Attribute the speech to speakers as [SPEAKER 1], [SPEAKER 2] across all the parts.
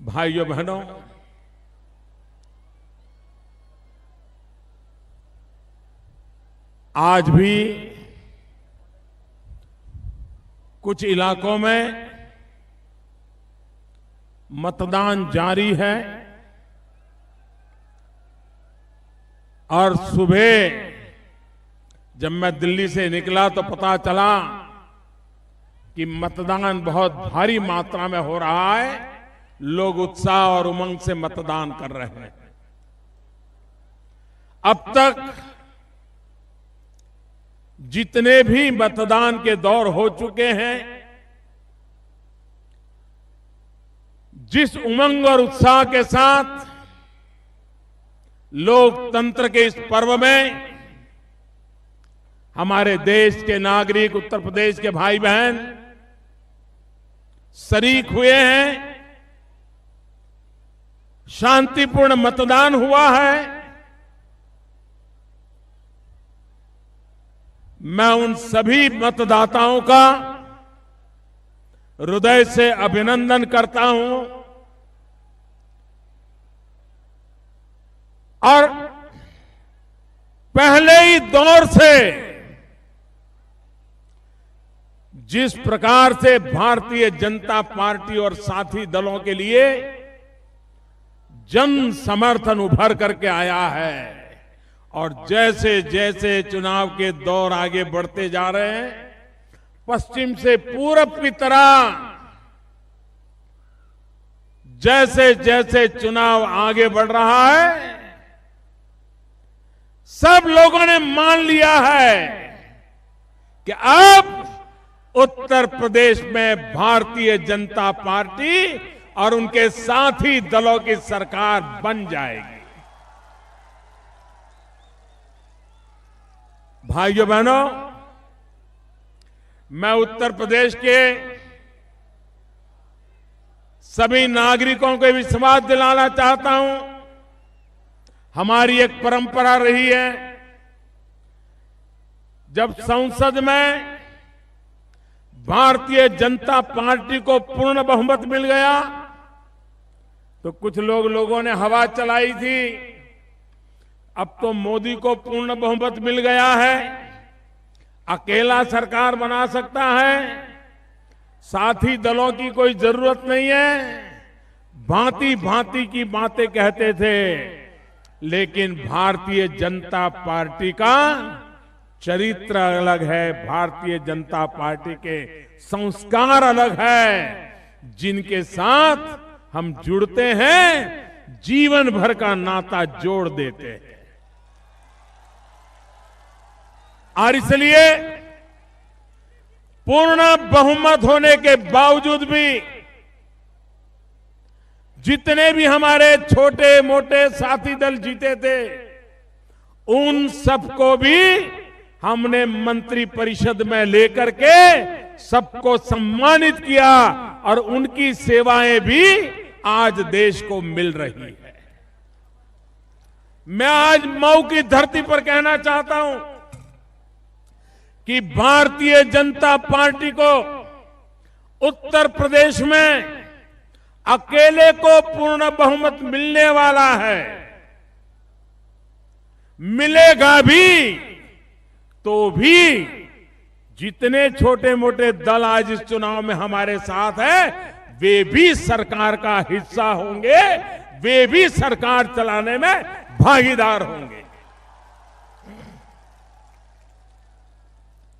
[SPEAKER 1] भाइयों बहनों, आज भी कुछ इलाकों में मतदान जारी है और सुबह जब मैं दिल्ली से निकला तो पता चला कि मतदान बहुत भारी मात्रा में हो रहा है। लोग उत्साह और उमंग से मतदान कर रहे हैं। अब तक जितने भी मतदान के दौर हो चुके हैं, जिस उमंग और उत्साह के साथ लोकतंत्र के इस पर्व में हमारे देश के नागरिक, उत्तर प्रदेश के भाई बहन शरीक हुए हैं, शांतिपूर्ण मतदान हुआ है, मैं उन सभी मतदाताओं का हृदय से अभिनंदन करता हूं और पहले ही दौर से जिस प्रकार से भारतीय जनता पार्टी और साथी दलों के लिए जन समर्थन उभर करके आया है और जैसे जैसे चुनाव के दौर आगे बढ़ते जा रहे हैं, पश्चिम से पूरब की तरह जैसे जैसे चुनाव आगे बढ़ रहा है, सब लोगों ने मान लिया है कि अब उत्तर प्रदेश में भारतीय जनता पार्टी और उनके साथी दलों की सरकार बन जाएगी। भाइयों बहनों, मैं उत्तर प्रदेश के सभी नागरिकों को विश्वास दिलाना चाहता हूं। हमारी एक परंपरा रही है, जब संसद में भारतीय जनता पार्टी को पूर्ण बहुमत मिल गया तो कुछ लोगों ने हवा चलाई थी, अब तो मोदी को पूर्ण बहुमत मिल गया है, अकेला सरकार बना सकता है, साथी दलों की कोई जरूरत नहीं है। भांति भांति की बातें कहते थे, लेकिन भारतीय जनता पार्टी का चरित्र अलग है, भारतीय जनता पार्टी के संस्कार अलग है, जिनके साथ हम जुड़ते हैं, जीवन भर का नाता जोड़ देते हैं। और इसलिए पूर्ण बहुमत होने के बावजूद भी जितने भी हमारे छोटे मोटे साथी दल जीते थे, उन सबको भी हमने मंत्री परिषद में लेकर के सबको सम्मानित किया और उनकी सेवाएं भी आज देश को मिल रही है। मैं आज मऊ की धरती पर कहना चाहता हूं कि भारतीय जनता पार्टी को उत्तर प्रदेश में अकेले को पूर्ण बहुमत मिलने वाला है, मिलेगा भी, तो भी जितने छोटे मोटे दल आज इस चुनाव में हमारे साथ हैं, वे भी सरकार का हिस्सा होंगे, वे भी सरकार चलाने में भागीदार होंगे।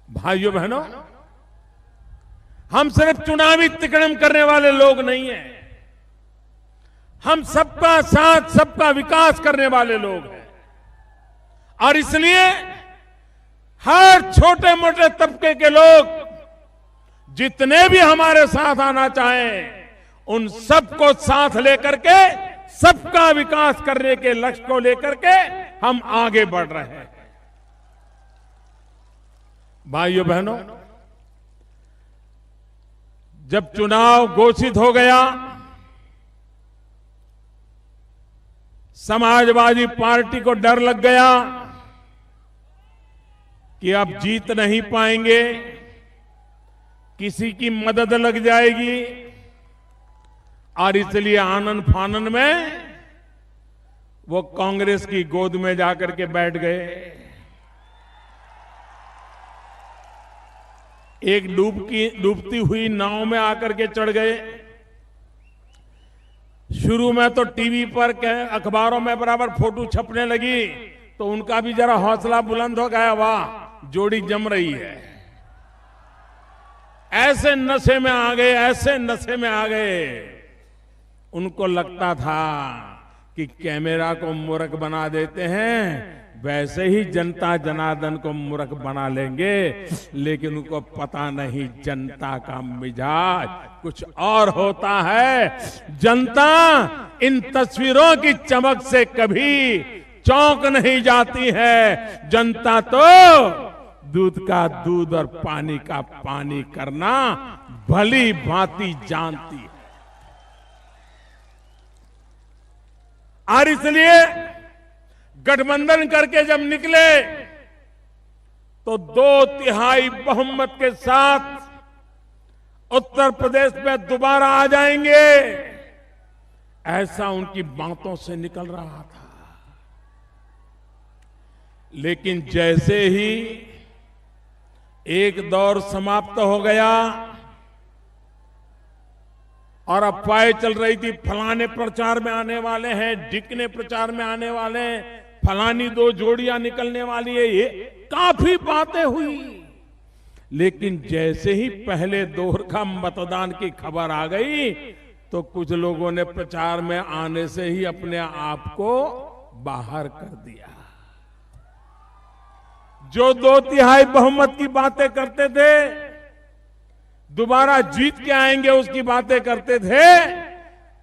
[SPEAKER 1] भाइयों बहनों, हम सिर्फ चुनावी तिकड़म करने वाले लोग नहीं हैं, हम सबका साथ, सबका विकास करने वाले लोग हैं और इसलिए हर छोटे मोटे तबके के लोग जितने भी हमारे साथ आना चाहें, उन सबको साथ लेकर के सबका विकास करने के लक्ष्य को लेकर के हम आगे बढ़ रहे हैं। भाइयों बहनों, जब चुनाव घोषित हो गया, समाजवादी पार्टी को डर लग गया कि अब जीत नहीं पाएंगे, किसी की मदद लग जाएगी और इसलिए आनन फानन में वो कांग्रेस की गोद में जाकर के बैठ गए। एक डूबती हुई नाव में आकर के चढ़ गए। शुरू में तो टीवी पर अखबारों में बराबर फोटो छपने लगी तो उनका भी जरा हौसला बुलंद हो गया, वाह जोड़ी जम रही है। ऐसे नशे में आ गए, ऐसे नशे में आ गए, उनको लगता था कि कैमरा को मूर्ख बना देते हैं वैसे ही जनता जनार्दन को मूर्ख बना लेंगे, लेकिन उनको पता नहीं जनता का मिजाज कुछ और होता है। जनता इन तस्वीरों की चमक से कभी चौंक नहीं जाती है। जनता तो दूध का दूध और पानी का पानी करना भली भांति जानती है। और इसलिए गठबंधन करके जब निकले तो 2/3 बहुमत के साथ उत्तर प्रदेश में दोबारा आ जाएंगे, ऐसा उनकी बातों से निकल रहा था। लेकिन जैसे ही एक दौर समाप्त हो गया और अफवाहें चल रही थी फलाने प्रचार में आने वाले हैं, ढिकने प्रचार में आने वाले हैं, फलानी 2 जोड़ियां निकलने वाली है, ये काफी बातें हुई। लेकिन जैसे ही पहले दौर का मतदान की खबर आ गई तो कुछ लोगों ने प्रचार में आने से ही अपने आप को बाहर कर दिया। जो 2/3 बहुमत की बातें करते थे, दोबारा जीत के आएंगे उसकी बातें करते थे,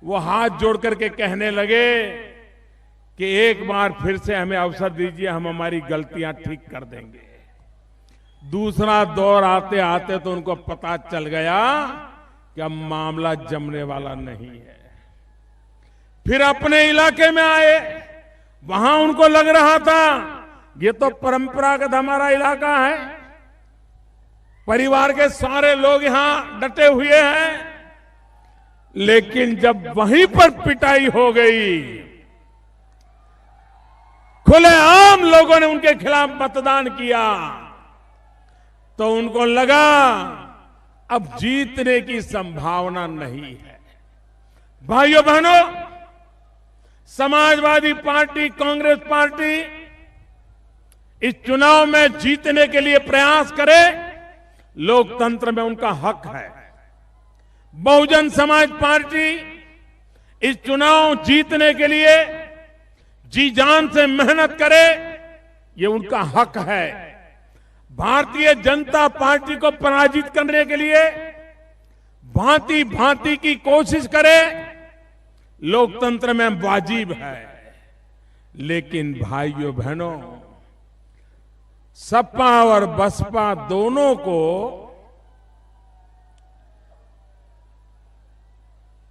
[SPEAKER 1] वो हाथ जोड़ करके कहने लगे कि एक बार फिर से हमें अवसर दीजिए, हम हमारी गलतियां ठीक कर देंगे। दूसरा दौर आते आते तो उनको पता चल गया कि अब मामला जमने वाला नहीं है। फिर अपने इलाके में आए, वहां उनको लग रहा था ये तो परंपरागत हमारा इलाका है, परिवार के सारे लोग यहां डटे हुए हैं। लेकिन जब वहीं पर पिटाई हो गई, खुलेआम लोगों ने उनके खिलाफ मतदान किया, तो उनको लगा अब जीतने की संभावना नहीं है। भाइयों बहनों, समाजवादी पार्टी, कांग्रेस पार्टी इस चुनाव में जीतने के लिए प्रयास करे, लोकतंत्र में उनका हक है। बहुजन समाज पार्टी इस चुनाव जीतने के लिए जी जान से मेहनत करे, ये उनका हक है। भारतीय जनता पार्टी को पराजित करने के लिए भांति भांति की कोशिश करे, लोकतंत्र में वाजिब है। लेकिन भाइयों बहनों, सपा और बसपा दोनों को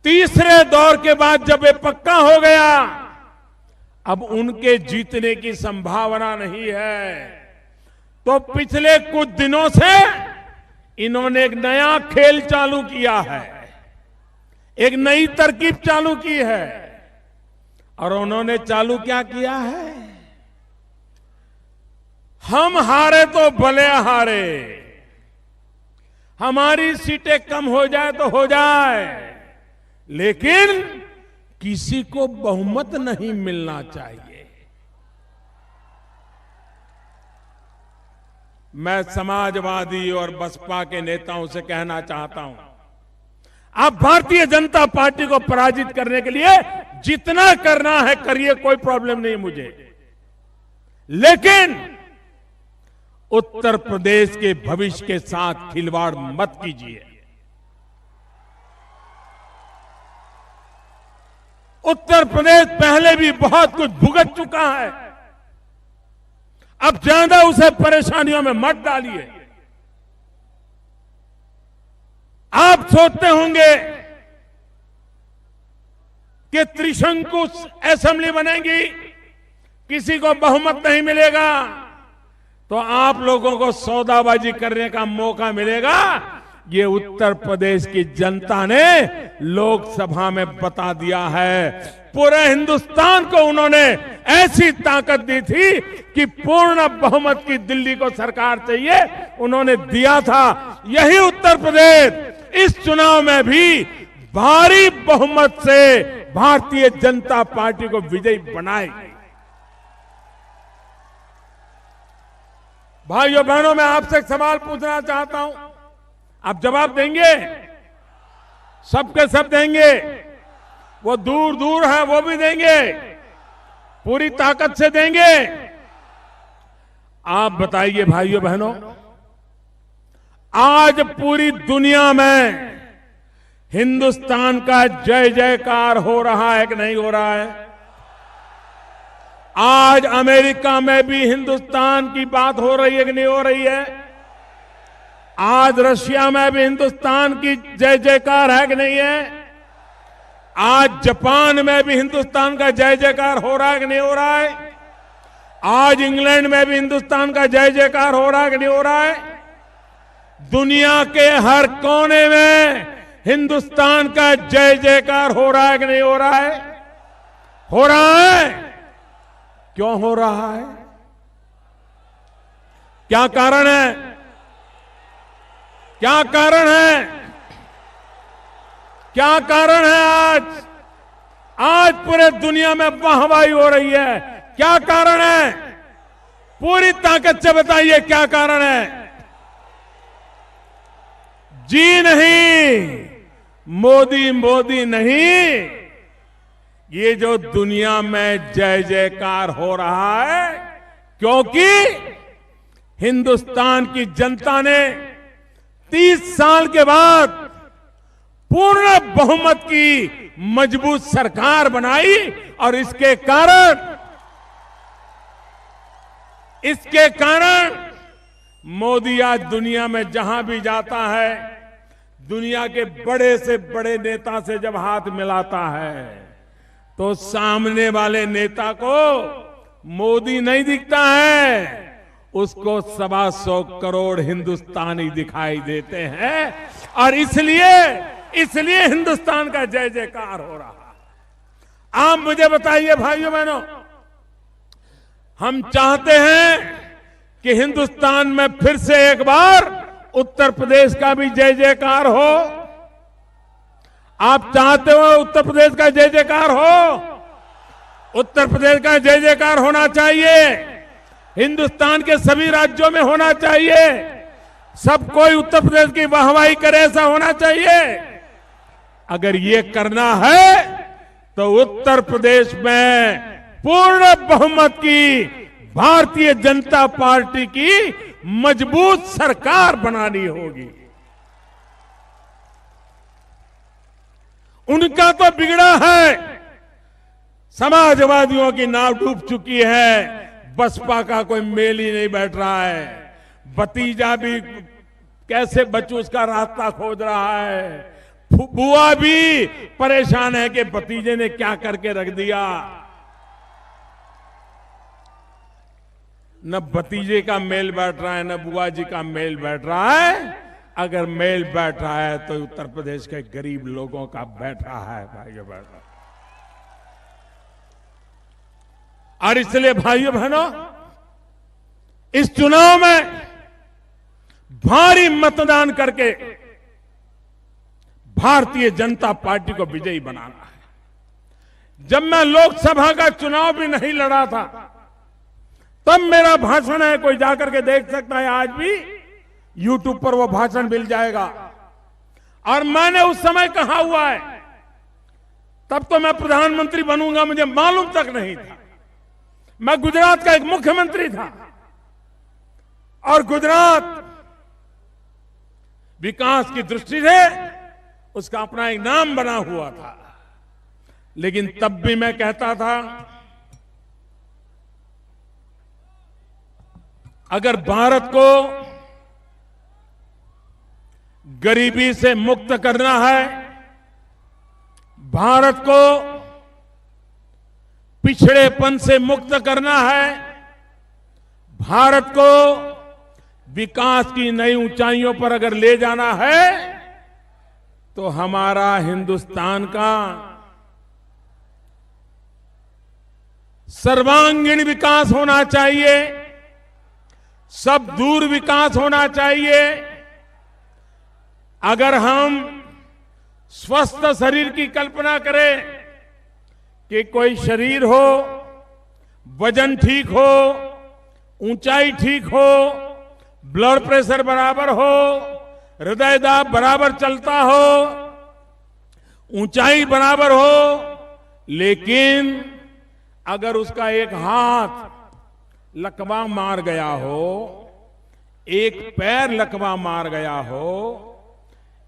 [SPEAKER 1] तीसरे दौर के बाद जब ये पक्का हो गया, अब उनके जीतने की संभावना नहीं है। तो पिछले कुछ दिनों से इन्होंने एक नया खेल चालू किया है, एक नई तरकीब चालू की है। और उन्होंने चालू क्या किया है? हम हारे तो भले हारे, हमारी सीटें कम हो जाए तो हो जाए, लेकिन किसी को बहुमत नहीं मिलना चाहिए। मैं समाजवादी और बसपा के नेताओं से कहना चाहता हूं, आप भारतीय जनता पार्टी को पराजित करने के लिए जितना करना है करिए, कोई प्रॉब्लम नहीं मुझे। लेकिन उत्तर प्रदेश के भविष्य के साथ खिलवाड़ मत कीजिए। उत्तर प्रदेश पहले भी बहुत कुछ भुगत चुका है, अब ज्यादा उसे परेशानियों में मत डालिए। आप सोचते होंगे कि त्रिशंकु असेंबली बनेगी, किसी को बहुमत नहीं मिलेगा, तो आप लोगों को सौदाबाजी करने का मौका मिलेगा। ये उत्तर प्रदेश की जनता ने लोकसभा में बता दिया है। पूरे हिंदुस्तान को उन्होंने ऐसी ताकत दी थी कि पूर्ण बहुमत की दिल्ली को सरकार चाहिए, उन्होंने दिया था। यही उत्तर प्रदेश इस चुनाव में भी भारी बहुमत से भारतीय जनता पार्टी को विजयी बनाएगी। भाइयों बहनों, मैं आपसे एक सवाल पूछना चाहता हूं, आप जवाब देंगे? सबके सब देंगे? वो दूर दूर है वो भी देंगे? पूरी ताकत से देंगे? आप बताइए भाइयों बहनों, आज पूरी दुनिया में हिंदुस्तान का जय जयकार हो रहा है कि नहीं हो रहा है? आज अमेरिका में भी हिंदुस्तान की बात हो रही है कि नहीं हो रही है? आज रशिया में भी हिंदुस्तान की जय जयकार है कि नहीं है? आज जापान में भी हिंदुस्तान का जय जयकार हो रहा है कि नहीं हो रहा है? आज इंग्लैंड में भी हिंदुस्तान का जय जयकार हो रहा है कि नहीं हो रहा है? दुनिया के हर कोने में हिंदुस्तान का जय जयकार हो रहा है कि नहीं हो रहा है? हो रहा है। क्यों हो रहा है? क्या कारण है? क्या कारण है? क्या कारण है? आज पूरे दुनिया में वाहवाही हो रही है। क्या कारण है? पूरी ताकत से बताइए क्या कारण है? जी नहीं, मोदी मोदी नहीं, ये जो दुनिया में जय जयकार हो रहा है क्योंकि हिंदुस्तान की जनता ने 30 साल के बाद पूर्ण बहुमत की मजबूत सरकार बनाई और इसके कारण मोदी आज दुनिया में जहां भी जाता है, दुनिया के बड़े से बड़े नेता से जब हाथ मिलाता है तो सामने वाले नेता को मोदी नहीं दिखता है, उसको 125 करोड़ हिंदुस्तानी दिखाई देते हैं। और इसलिए हिंदुस्तान का जय जयकार हो रहा है। आप मुझे बताइए भाइयों बहनों, हम चाहते हैं कि हिंदुस्तान में फिर से एक बार उत्तर प्रदेश का भी जय जयकार हो। आप चाहते हो उत्तर प्रदेश का जय जयकार हो? उत्तर प्रदेश का जय जयकार होना चाहिए, हिंदुस्तान के सभी राज्यों में होना चाहिए, सब कोई उत्तर प्रदेश की वाहवाही करे, ऐसा होना चाहिए। अगर ये करना है तो उत्तर प्रदेश में पूर्ण बहुमत की भारतीय जनता पार्टी की मजबूत सरकार बनानी होगी। उनका तो बिगड़ा है, समाजवादियों की नाव डूब चुकी है, बसपा का कोई मेल ही नहीं बैठ रहा है, भतीजा भी कैसे बच्चों उसका रास्ता खोज रहा है, बुआ भी परेशान है कि भतीजे ने क्या करके रख दिया। न भतीजे का मेल बैठ रहा है, न बुआ जी का मेल बैठ रहा है। अगर मेल बैठ रहा है तो उत्तर प्रदेश के गरीब लोगों का बैठ रहा है भाइयों बहनों। और इसलिए भाइयों बहनों, इस चुनाव में भारी मतदान करके भारतीय जनता पार्टी को विजयी बनाना है। जब मैं लोकसभा का चुनाव भी नहीं लड़ा था तब मेरा भाषण है, कोई जाकर के देख सकता है, आज भी YouTube पर वो भाषण मिल जाएगा। और मैंने उस समय कहा हुआ है, तब तो मैं प्रधानमंत्री बनूंगा मुझे मालूम तक नहीं था। मैं गुजरात का एक मुख्यमंत्री था और गुजरात विकास की दृष्टि से उसका अपना एक नाम बना हुआ था। लेकिन तब भी मैं कहता था, अगर भारत को गरीबी से मुक्त करना है, भारत को पिछड़ेपन से मुक्त करना है, भारत को विकास की नई ऊंचाइयों पर अगर ले जाना है तो हमारा हिंदुस्तान का सर्वांगीण विकास होना चाहिए, सब दूर विकास होना चाहिए। अगर हम स्वस्थ शरीर की कल्पना करें कि कोई शरीर हो, वजन ठीक हो, ऊंचाई ठीक हो, ब्लड प्रेशर बराबर हो, हृदय दाब बराबर चलता हो, ऊंचाई बराबर हो, लेकिन अगर उसका एक हाथ लकवा मार गया हो, एक पैर लकवा मार गया हो,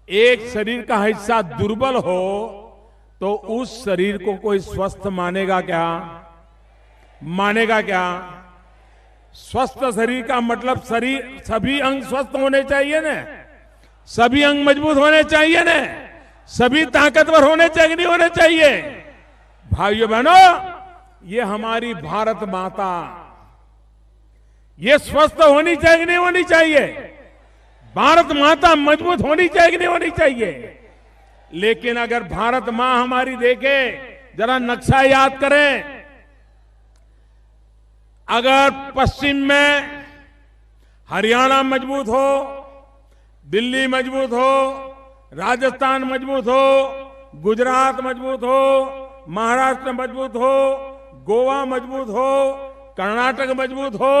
[SPEAKER 1] एक शरीर का हिस्सा दुर्बल हो, तो उस शरीर को कोई स्वस्थ मानेगा क्या? मानेगा क्या? स्वस्थ शरीर का मतलब शरीर, सभी अंग स्वस्थ होने चाहिए ना, सभी अंग मजबूत होने चाहिए ना, सभी ताकतवर होने चाहिए, नहीं होने चाहिए? भाइयों बहनों, ये हमारी भारत माता, ये स्वस्थ होनी चाहिए, नहीं होनी चाहिए? भारत माता मजबूत होनी चाहिए, नहीं होनी चाहिए? लेकिन अगर भारत मां हमारी देखे, जरा नक्शा याद करें, अगर पश्चिम में हरियाणा मजबूत हो, दिल्ली मजबूत हो, राजस्थान मजबूत हो, गुजरात मजबूत हो, महाराष्ट्र मजबूत हो, गोवा मजबूत हो, कर्नाटक मजबूत हो,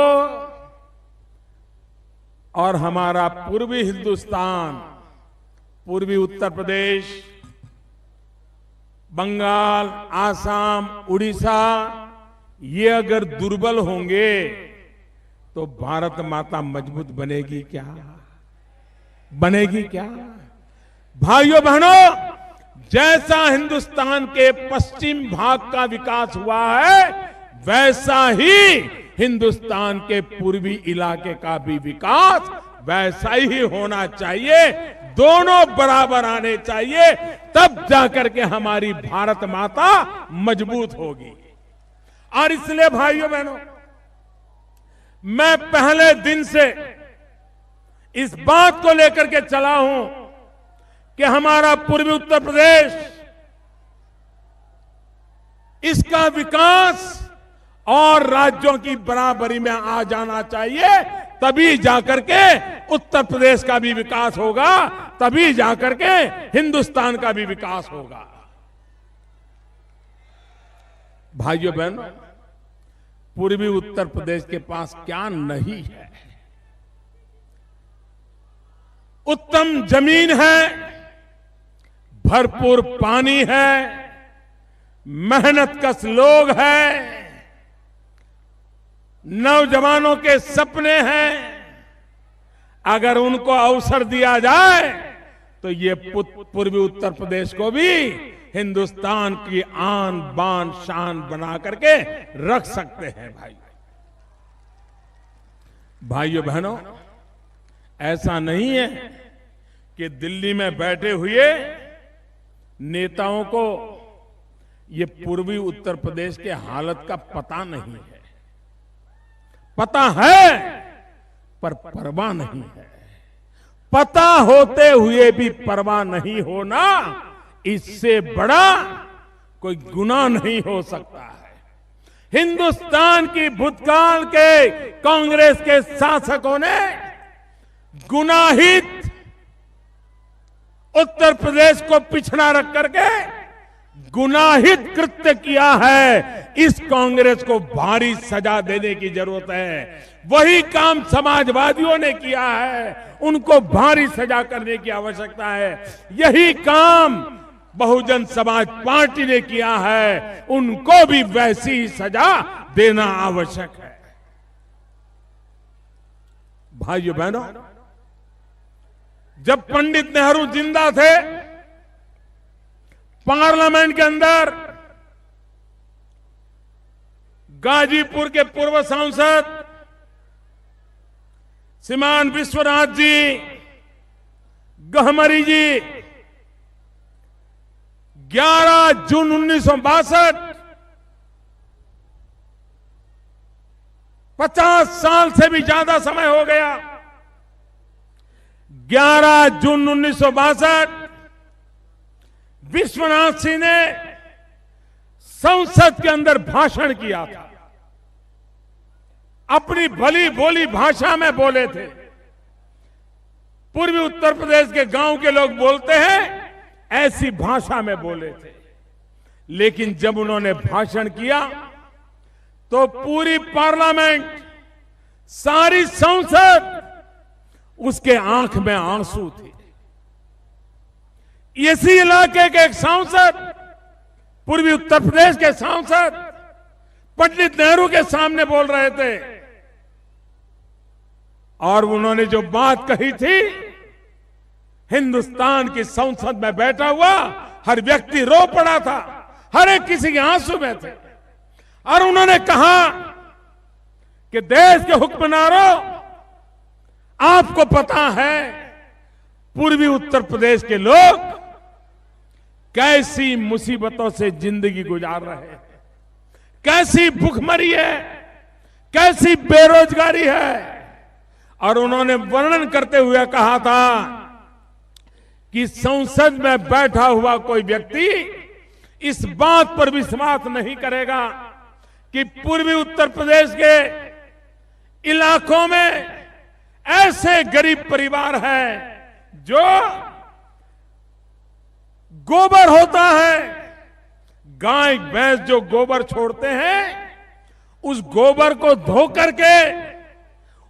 [SPEAKER 1] और हमारा पूर्वी हिंदुस्तान, पूर्वी उत्तर प्रदेश, बंगाल, आसाम, उड़ीसा, ये अगर दुर्बल होंगे तो भारत माता मजबूत बनेगी क्या? बनेगी क्या? भाइयों बहनों, जैसा हिंदुस्तान के पश्चिम भाग का विकास हुआ है, वैसा ही हिंदुस्तान के पूर्वी इलाके का भी विकास वैसा ही होना चाहिए। दोनों बराबर आने चाहिए, तब जाकर के हमारी भारत माता मजबूत होगी। और इसलिए भाइयों बहनों, मैं पहले दिन से इस बात को लेकर के चला हूं कि हमारा पूर्वी उत्तर प्रदेश, इसका विकास और राज्यों की बराबरी में आ जाना चाहिए, तभी जाकर के उत्तर प्रदेश का भी विकास होगा, तभी जाकर के हिंदुस्तान का भी विकास होगा। भाइयों बहनों, पूर्वी उत्तर प्रदेश के पास क्या नहीं है? उत्तम जमीन है, भरपूर पानी है, मेहनतकश लोग हैं, नौजवानों के सपने हैं। अगर उनको अवसर दिया जाए तो ये पूर्वी उत्तर प्रदेश को भी हिंदुस्तान की आन बान शान बना करके रख सकते हैं। भाइयों बहनों, ऐसा नहीं है कि दिल्ली में बैठे हुए नेताओं को ये पूर्वी उत्तर प्रदेश के हालत का पता नहीं है। पता है, पर परवाह नहीं है। पता होते हुए भी परवाह नहीं होना, इससे बड़ा कोई गुनाह नहीं हो सकता है। हिंदुस्तान की भूतकाल के कांग्रेस के शासकों ने गुनाहित उत्तर प्रदेश को पिछड़ा रख करके गुनाहित कृत्य किया है। इस कांग्रेस को भारी सजा देने की जरूरत है। वही काम समाजवादियों ने किया है, उनको भारी सजा करने की आवश्यकता है। यही काम बहुजन समाज पार्टी ने किया है, उनको भी वैसी ही सजा देना आवश्यक है। भाइयों बहनों, जब पंडित नेहरू जिंदा थे, पार्लियामेंट के अंदर गाजीपुर के पूर्व सांसद श्रीमान विश्वनाथ जी गहमरी जी 11 जून 1962, 50 साल से भी ज्यादा समय हो गया, 11 जून 1962 विश्वनाथ सिंह ने संसद के अंदर भाषण किया था। अपनी भली बोली भाषा में बोले थे। पूर्वी उत्तर प्रदेश के गांव के लोग बोलते हैं, ऐसी भाषा में बोले थे। लेकिन जब उन्होंने भाषण किया तो पूरी पार्लियामेंट, सारी संसद, उसके आंख में आंसू थे। इसी इलाके के एक सांसद, पूर्वी उत्तर प्रदेश के सांसद पंडित नेहरू के सामने बोल रहे थे और उन्होंने जो बात कही थी, हिंदुस्तान की संसद में बैठा हुआ हर व्यक्ति रो पड़ा था, हर एक किसी के आंसू में थे। और उन्होंने कहा कि देश के हुक्मरानों, आपको पता है पूर्वी उत्तर प्रदेश के लोग कैसी मुसीबतों से जिंदगी गुजार रहे हैं, कैसी भूखमरी है, कैसी बेरोजगारी है। और उन्होंने वर्णन करते हुए कहा था कि संसद में बैठा हुआ कोई व्यक्ति इस बात पर विश्वास नहीं करेगा कि पूर्वी उत्तर प्रदेश के इलाकों में ऐसे गरीब परिवार हैं जो गोबर होता है, गाय भैंस जो गोबर छोड़ते हैं, उस गोबर को धो करके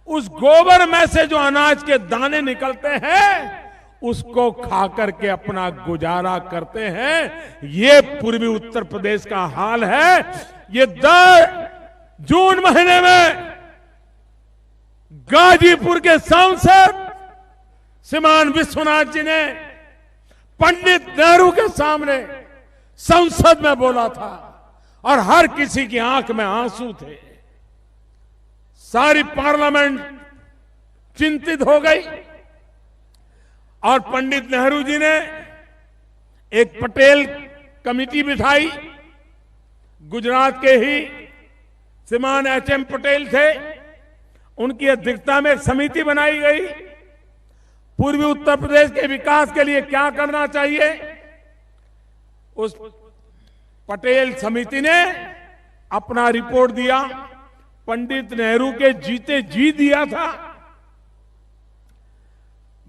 [SPEAKER 1] उस गोबर में से जो अनाज के दाने निकलते हैं उसको खा करके अपना गुजारा करते हैं। ये पूर्वी उत्तर प्रदेश का हाल है। ये 10 जून महीने में गाजीपुर के सांसद श्रीमान विश्वनाथ जी ने पंडित नेहरू के सामने संसद में बोला था और हर किसी की आंख में आंसू थे। सारी पार्लियामेंट चिंतित हो गई और पंडित नेहरू जी ने एक पटेल कमेटी बिठाई। गुजरात के ही श्रीमान एच.एम. पटेल थे, उनकी अध्यक्षता में एक समिति बनाई गई। पूर्वी उत्तर प्रदेश के विकास के लिए क्या करना चाहिए, उस पटेल समिति ने अपना रिपोर्ट दिया। पंडित नेहरू के जीते जी दिया था।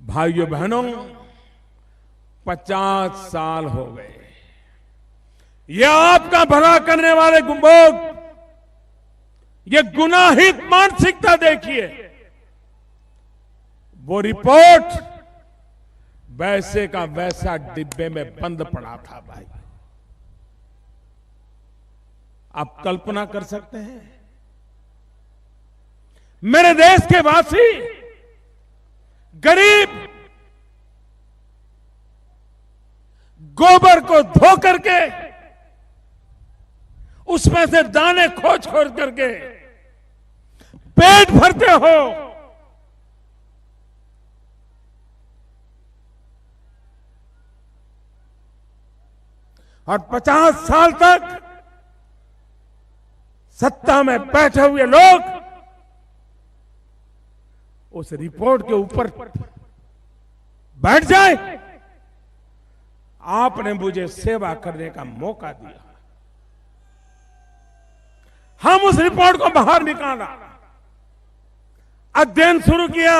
[SPEAKER 1] भाइयों बहनों, 50 साल हो गए। यह आपका भला करने वाले लोग, ये गुनाहित मानसिकता देखिए। वो रिपोर्ट वैसे का वैसा डिब्बे में बंद पड़ा था। भाई, आप कल्पना कर सकते हैं, मेरे देश के वासी गरीब गोबर को धो करके उसमें से दाने खोज खोज करके पेट भरते हो, और 50 साल तक सत्ता में बैठे हुए लोग उस रिपोर्ट के ऊपर बैठ जाए। आपने मुझे सेवा करने का मौका दिया, हम उस रिपोर्ट को बाहर निकाला, अध्ययन शुरू किया।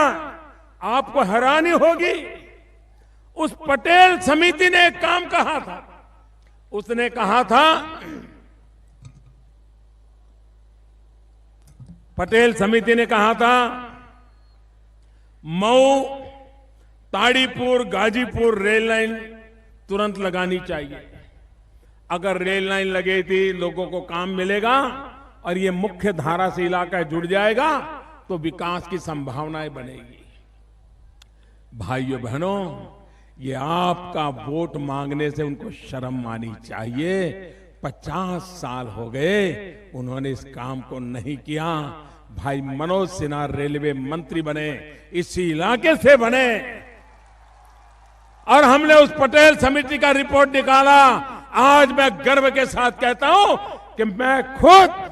[SPEAKER 1] आपको हैरानी होगी, उस पटेल समिति ने एक काम कहा था। उसने कहा था, पटेल समिति ने कहा था, मऊ, ताड़ीपुर, गाजीपुर रेल लाइन तुरंत लगानी चाहिए। अगर रेल लाइन लगेगी, लोगों को काम मिलेगा और ये मुख्य धारा से इलाका जुड़ जाएगा तो विकास की संभावनाएं बनेगी। भाइयों बहनों, ये आपका वोट मांगने से उनको शर्म आनी चाहिए। 50 साल हो गए, उन्होंने इस काम को नहीं किया। भाई मनोज सिन्हा रेलवे मंत्री बने, इसी इलाके से बने, और हमने उस पटेल समिति का रिपोर्ट निकाला। आज मैं गर्व के साथ कहता हूं कि मैं खुद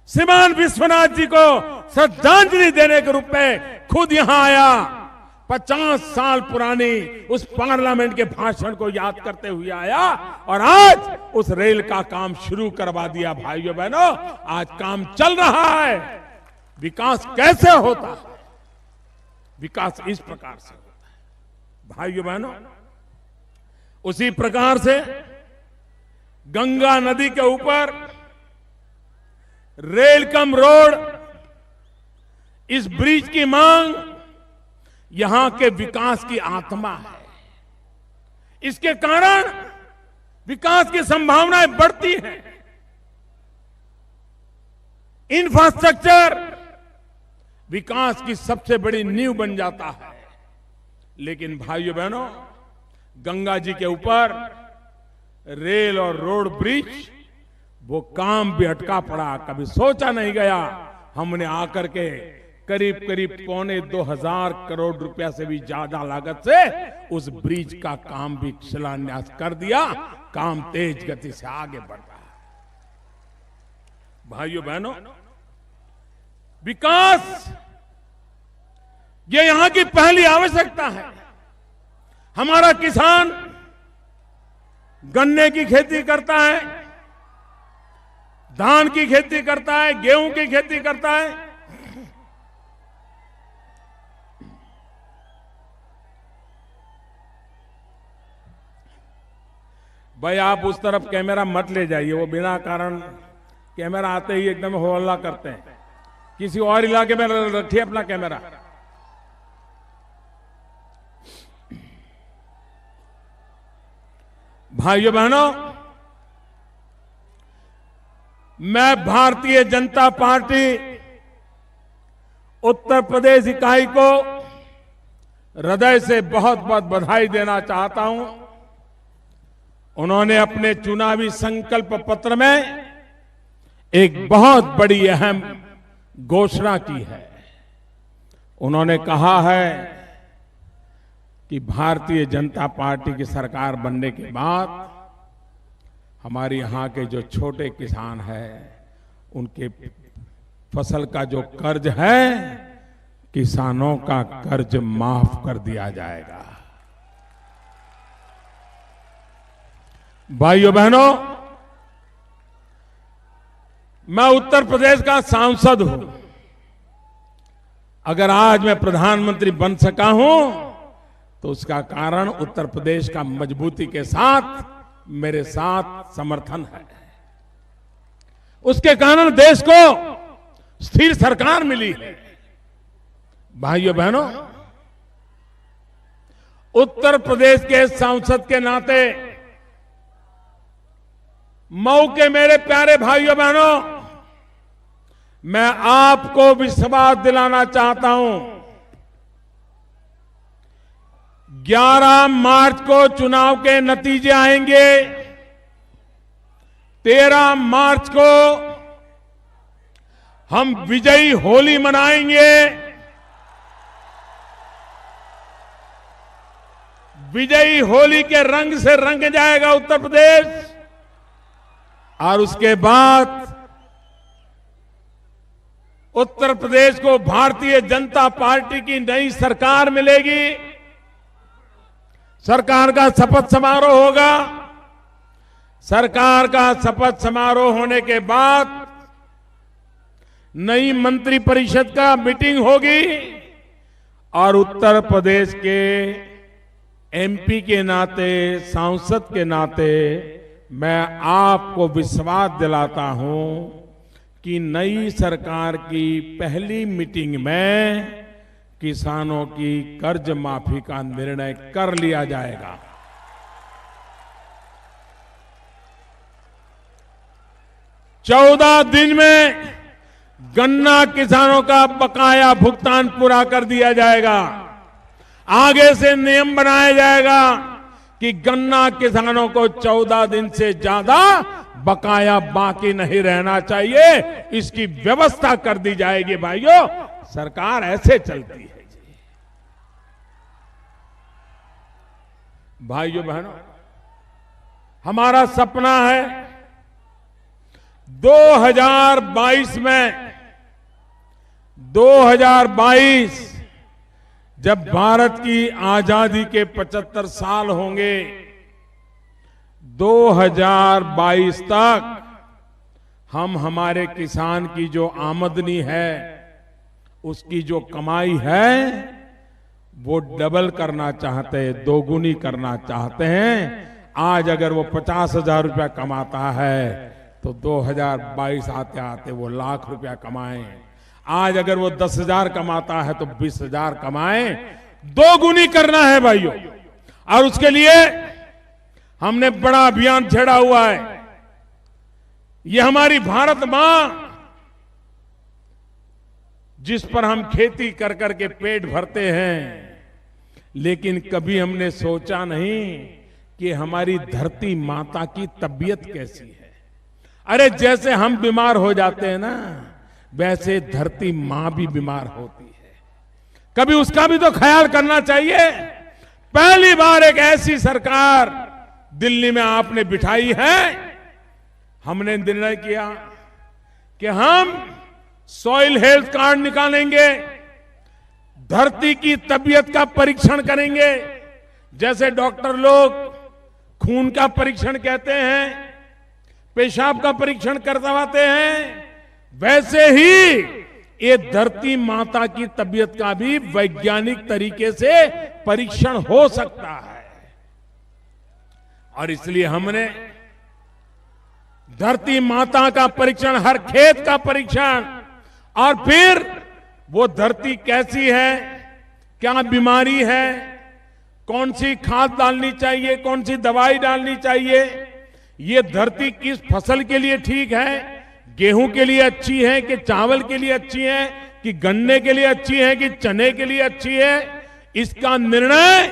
[SPEAKER 1] श्रीमान विश्वनाथ जी को श्रद्धांजलि देने के रूप में खुद यहां आया। 50 साल पुरानी उस पार्लियामेंट के भाषण को याद करते हुए आया और आज उस रेल का काम शुरू करवा दिया। भाइयों बहनों, आज काम चल रहा है। विकास कैसे होता है? विकास इस प्रकार से होता है। भाइयों बहनों, उसी प्रकार से गंगा नदी के ऊपर रेल कम रोड, इस ब्रिज की मांग यहां के विकास की आत्मा है। इसके कारण विकास की संभावनाएं बढ़ती हैं। इंफ्रास्ट्रक्चर विकास की सबसे बड़ी नींव बन जाता है। लेकिन भाइयों बहनों, गंगा जी के ऊपर रेल और रोड ब्रिज, वो काम भी अटका पड़ा। कभी सोचा नहीं गया। हमने आकर के करीब करीब 2,25,000 करोड़ रुपया से भी ज्यादा लागत से उस ब्रिज का काम भी शिलान्यास कर दिया। काम तेज गति से आगे बढ़ रहा है। भाइयों बहनों, विकास ये यहां की पहली आवश्यकता है। हमारा किसान गन्ने की खेती करता है, धान की खेती करता है, गेहूं की खेती करता है। भाई, आप उस तरफ कैमरा मत ले जाइए। वो बिना कारण कैमरा आते ही एकदम हो हल्ला करते हैं। किसी और इलाके में रखिए अपना कैमरा। भाइयों बहनों, मैं भारतीय जनता पार्टी उत्तर प्रदेश इकाई को हृदय से बहुत बहुत बधाई देना चाहता हूं। उन्होंने अपने चुनावी संकल्प पत्र में एक बहुत बड़ी अहम घोषणा की है। उन्होंने कहा है कि भारतीय जनता पार्टी की सरकार बनने के बाद हमारे यहाँ के जो छोटे किसान हैं, उनके फसल का जो कर्ज है, किसानों का कर्ज माफ कर दिया जाएगा। भाइयों बहनों, मैं उत्तर प्रदेश का सांसद हूं। अगर आज मैं प्रधानमंत्री बन सका हूं तो उसका कारण उत्तर प्रदेश का मजबूती के साथ मेरे साथ समर्थन है। उसके कारण देश को स्थिर सरकार मिली है। भाइयों बहनों, उत्तर प्रदेश के सांसद के नाते मऊ के मेरे प्यारे भाइयों बहनों, मैं आपको विश्वास दिलाना चाहता हूं। 11 मार्च को चुनाव के नतीजे आएंगे। 13 मार्च को हम विजयी होली मनाएंगे। विजयी होली के रंग से रंग जाएगा उत्तर प्रदेश। और उसके बाद उत्तर प्रदेश को भारतीय जनता पार्टी की नई सरकार मिलेगी। सरकार का शपथ समारोह होगा। सरकार का शपथ समारोह होने के बाद नई मंत्री परिषद का मीटिंग होगी और उत्तर प्रदेश के एमपी के नाते, सांसद के नाते मैं आपको विश्वास दिलाता हूं कि नई सरकार की पहली मीटिंग में किसानों की कर्ज माफी का निर्णय कर लिया जाएगा। चौदह दिन में गन्ना किसानों का बकाया भुगतान पूरा कर दिया जाएगा। आगे से नियम बनाया जाएगा कि गन्ना किसानों को 14 दिन से ज्यादा बकाया बाकी नहीं रहना चाहिए। इसकी व्यवस्था कर दी जाएगी। भाइयों, सरकार ऐसे चलती है। भाइयों बहनों, हमारा सपना है 2022 में 2022 जब भारत की आजादी के 75 साल होंगे, 2022 तक हम हमारे किसान की जो आमदनी है, उसकी जो कमाई है, वो डबल करना चाहते हैं, दोगुनी करना चाहते हैं। आज अगर वो 50,000 रुपया कमाता है तो 2022 आते आते वो लाख रुपया कमाएं। आज अगर वो 10,000 कमाता है तो 20,000 कमाएं। दोगुनी करना है भाइयों। और उसके लिए हमने बड़ा अभियान छेड़ा हुआ है। ये हमारी भारत मां, जिस पर हम खेती कर करके पेट भरते हैं, लेकिन कभी हमने सोचा नहीं कि हमारी धरती माता की तबीयत कैसी है। अरे जैसे हम बीमार हो जाते हैं ना, वैसे धरती मां भी बीमार होती है। कभी उसका भी तो ख्याल करना चाहिए। पहली बार एक ऐसी सरकार दिल्ली में आपने बिठाई है। हमने निर्णय किया कि हम सॉइल हेल्थ कार्ड निकालेंगे, धरती की तबीयत का परीक्षण करेंगे। जैसे डॉक्टर लोग खून का परीक्षण कहते हैं, पेशाब का परीक्षण करवाते हैं, वैसे ही ये धरती माता की तबीयत का भी वैज्ञानिक तरीके से परीक्षण हो सकता है। और इसलिए हमने धरती माता का परीक्षण, हर खेत का परीक्षण, और फिर वो धरती कैसी है, क्या बीमारी है, कौन सी खाद डालनी चाहिए, कौन सी दवाई डालनी चाहिए, ये धरती किस फसल के लिए ठीक है, गेहूं के लिए अच्छी है कि चावल के लिए अच्छी है, कि गन्ने के लिए अच्छी है, कि चने के लिए अच्छी है, इसका निर्णय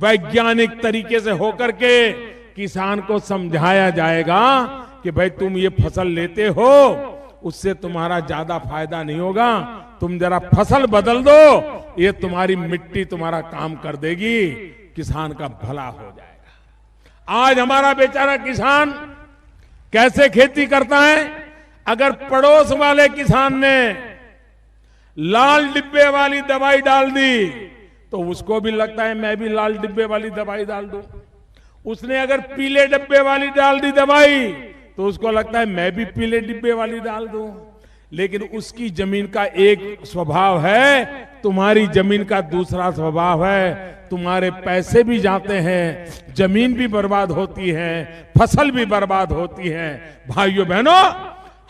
[SPEAKER 1] वैज्ञानिक तरीके से होकर के किसान को समझाया जाएगा कि भाई तुम ये फसल लेते हो, उससे तुम्हारा ज्यादा फायदा नहीं होगा, तुम जरा फसल बदल दो, ये तुम्हारी मिट्टी तुम्हारा काम कर देगी, किसान का भला हो जाएगा। आज हमारा बेचारा किसान कैसे खेती करता है? अगर पड़ोस वाले किसान ने लाल डिब्बे वाली दवाई डाल दी तो उसको भी लगता है मैं भी लाल डिब्बे वाली दवाई डाल दूं। उसने अगर पीले डिब्बे वाली डाल दी दवाई तो उसको लगता है मैं भी पीले डिब्बे वाली डाल दूं। लेकिन उसकी जमीन का एक स्वभाव है, तुम्हारी जमीन का दूसरा स्वभाव है। तुम्हारे पैसे भी जाते हैं, जमीन भी बर्बाद होती है, फसल भी बर्बाद होती है। भाइयों बहनों,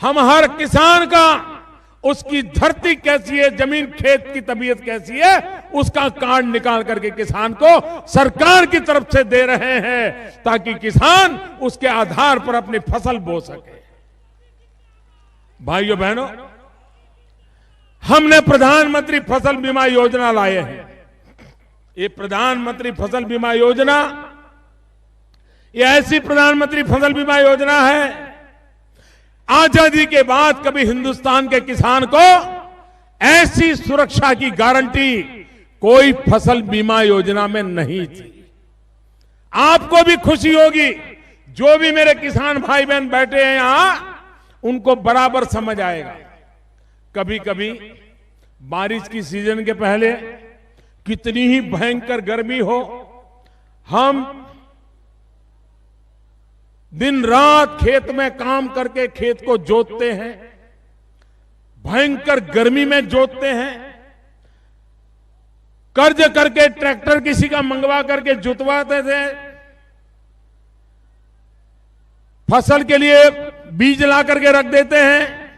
[SPEAKER 1] हम हर किसान का, उसकी धरती कैसी है, जमीन खेत की तबीयत कैसी है, उसका कार्ड निकाल करके किसान को सरकार की तरफ से दे रहे हैं, ताकि किसान उसके आधार पर अपनी फसल बो सके। भाइयों बहनों, हमने प्रधानमंत्री फसल बीमा योजना लाए हैं। ये प्रधानमंत्री फसल बीमा योजना, ये ऐसी प्रधानमंत्री फसल बीमा योजना है, आजादी के बाद कभी हिंदुस्तान के किसान को ऐसी सुरक्षा की गारंटी कोई फसल बीमा योजना में नहीं थी। आपको भी खुशी होगी, जो भी मेरे किसान भाई बहन बैठे हैं यहां, उनको बराबर समझ आएगा। कभी कभी बारिश की सीजन के पहले कितनी ही भयंकर गर्मी हो, हम दिन रात खेत में काम करके खेत को जोतते हैं, भयंकर गर्मी में जोतते हैं, कर्ज करके ट्रैक्टर किसी का मंगवा करके जुतवाते थे, फसल के लिए बीज ला करके रख देते हैं,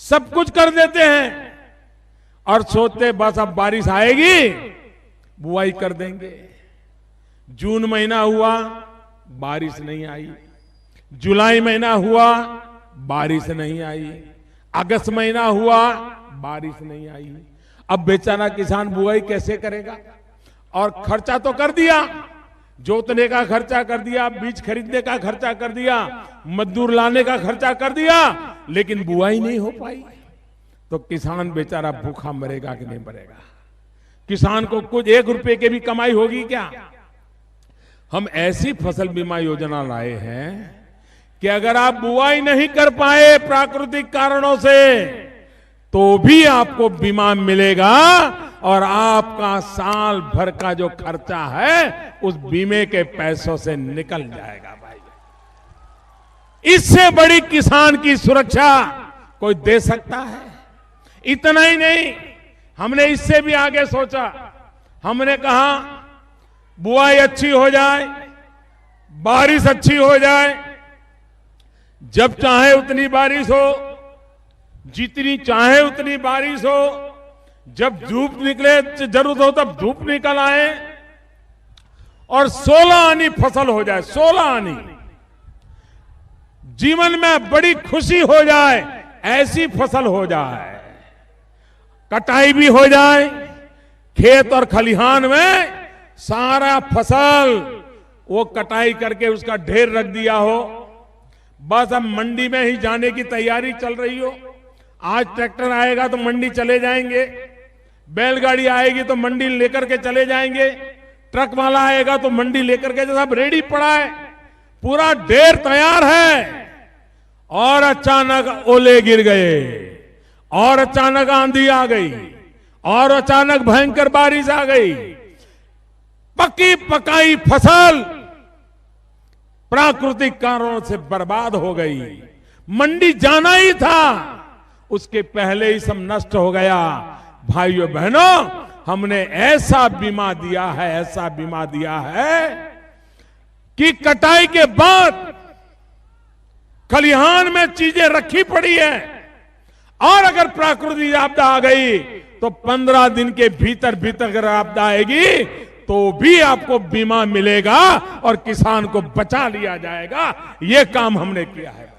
[SPEAKER 1] सब कुछ कर देते हैं और सोचते बस अब बारिश आएगी बुआई कर देंगे। जून महीना हुआ, बारिश नहीं आई। जुलाई महीना हुआ, बारिश नहीं आई। अगस्त महीना हुआ, बारिश नहीं आई। अब बेचारा किसान बुआई कैसे करेगा? और खर्चा तो कर दिया, जोतने का खर्चा कर दिया, बीज खरीदने का खर्चा कर दिया, मजदूर लाने का खर्चा कर दिया, लेकिन बुआई नहीं हो पाई। तो किसान बेचारा भूखा मरेगा कि नहीं मरेगा? किसान को कुछ 1 रुपए की भी कमाई होगी क्या? हम ऐसी फसल बीमा योजना लाए हैं कि अगर आप बुआई नहीं कर पाए प्राकृतिक कारणों से, तो भी आपको बीमा मिलेगा और आपका साल भर का जो खर्चा है उस बीमे के पैसों से निकल जाएगा भाई। इससे बड़ी किसान की सुरक्षा कोई दे सकता है? इतना ही नहीं, हमने इससे भी आगे सोचा। हमने कहा बुआई अच्छी हो जाए, बारिश अच्छी हो जाए, जब चाहे उतनी बारिश हो, जितनी चाहे उतनी बारिश हो, जब धूप निकले जरूरत हो तब धूप निकल आए और 16 आनी फसल हो जाए। 16 आनी जीवन में बड़ी खुशी हो जाए, ऐसी फसल हो जाए। कटाई भी हो जाए, खेत और खलिहान में सारा फसल वो कटाई करके उसका ढेर रख दिया हो, बस अब मंडी में ही जाने की तैयारी चल रही हो। आज ट्रैक्टर आएगा तो मंडी चले जाएंगे, बैलगाड़ी आएगी तो मंडी लेकर के चले जाएंगे, ट्रक वाला आएगा तो मंडी लेकर के, सब रेडी पड़ा है, पूरा ढेर तैयार है। और अचानक ओले गिर गए, और अचानक आंधी आ गई, और अचानक भयंकर बारिश आ गई। पकी पकाई फसल प्राकृतिक कारणों से बर्बाद हो गई। मंडी जाना ही था, उसके पहले ही सब नष्ट हो गया। भाइयों बहनों, हमने ऐसा बीमा दिया है, ऐसा बीमा दिया है कि कटाई के बाद खलिहान में चीजें रखी पड़ी है और अगर प्राकृतिक आपदा आ गई तो 15 दिन के भीतर भीतर अगर आपदा आएगी तो भी आपको बीमा मिलेगा और किसान को बचा लिया जाएगा। यह काम हमने किया है।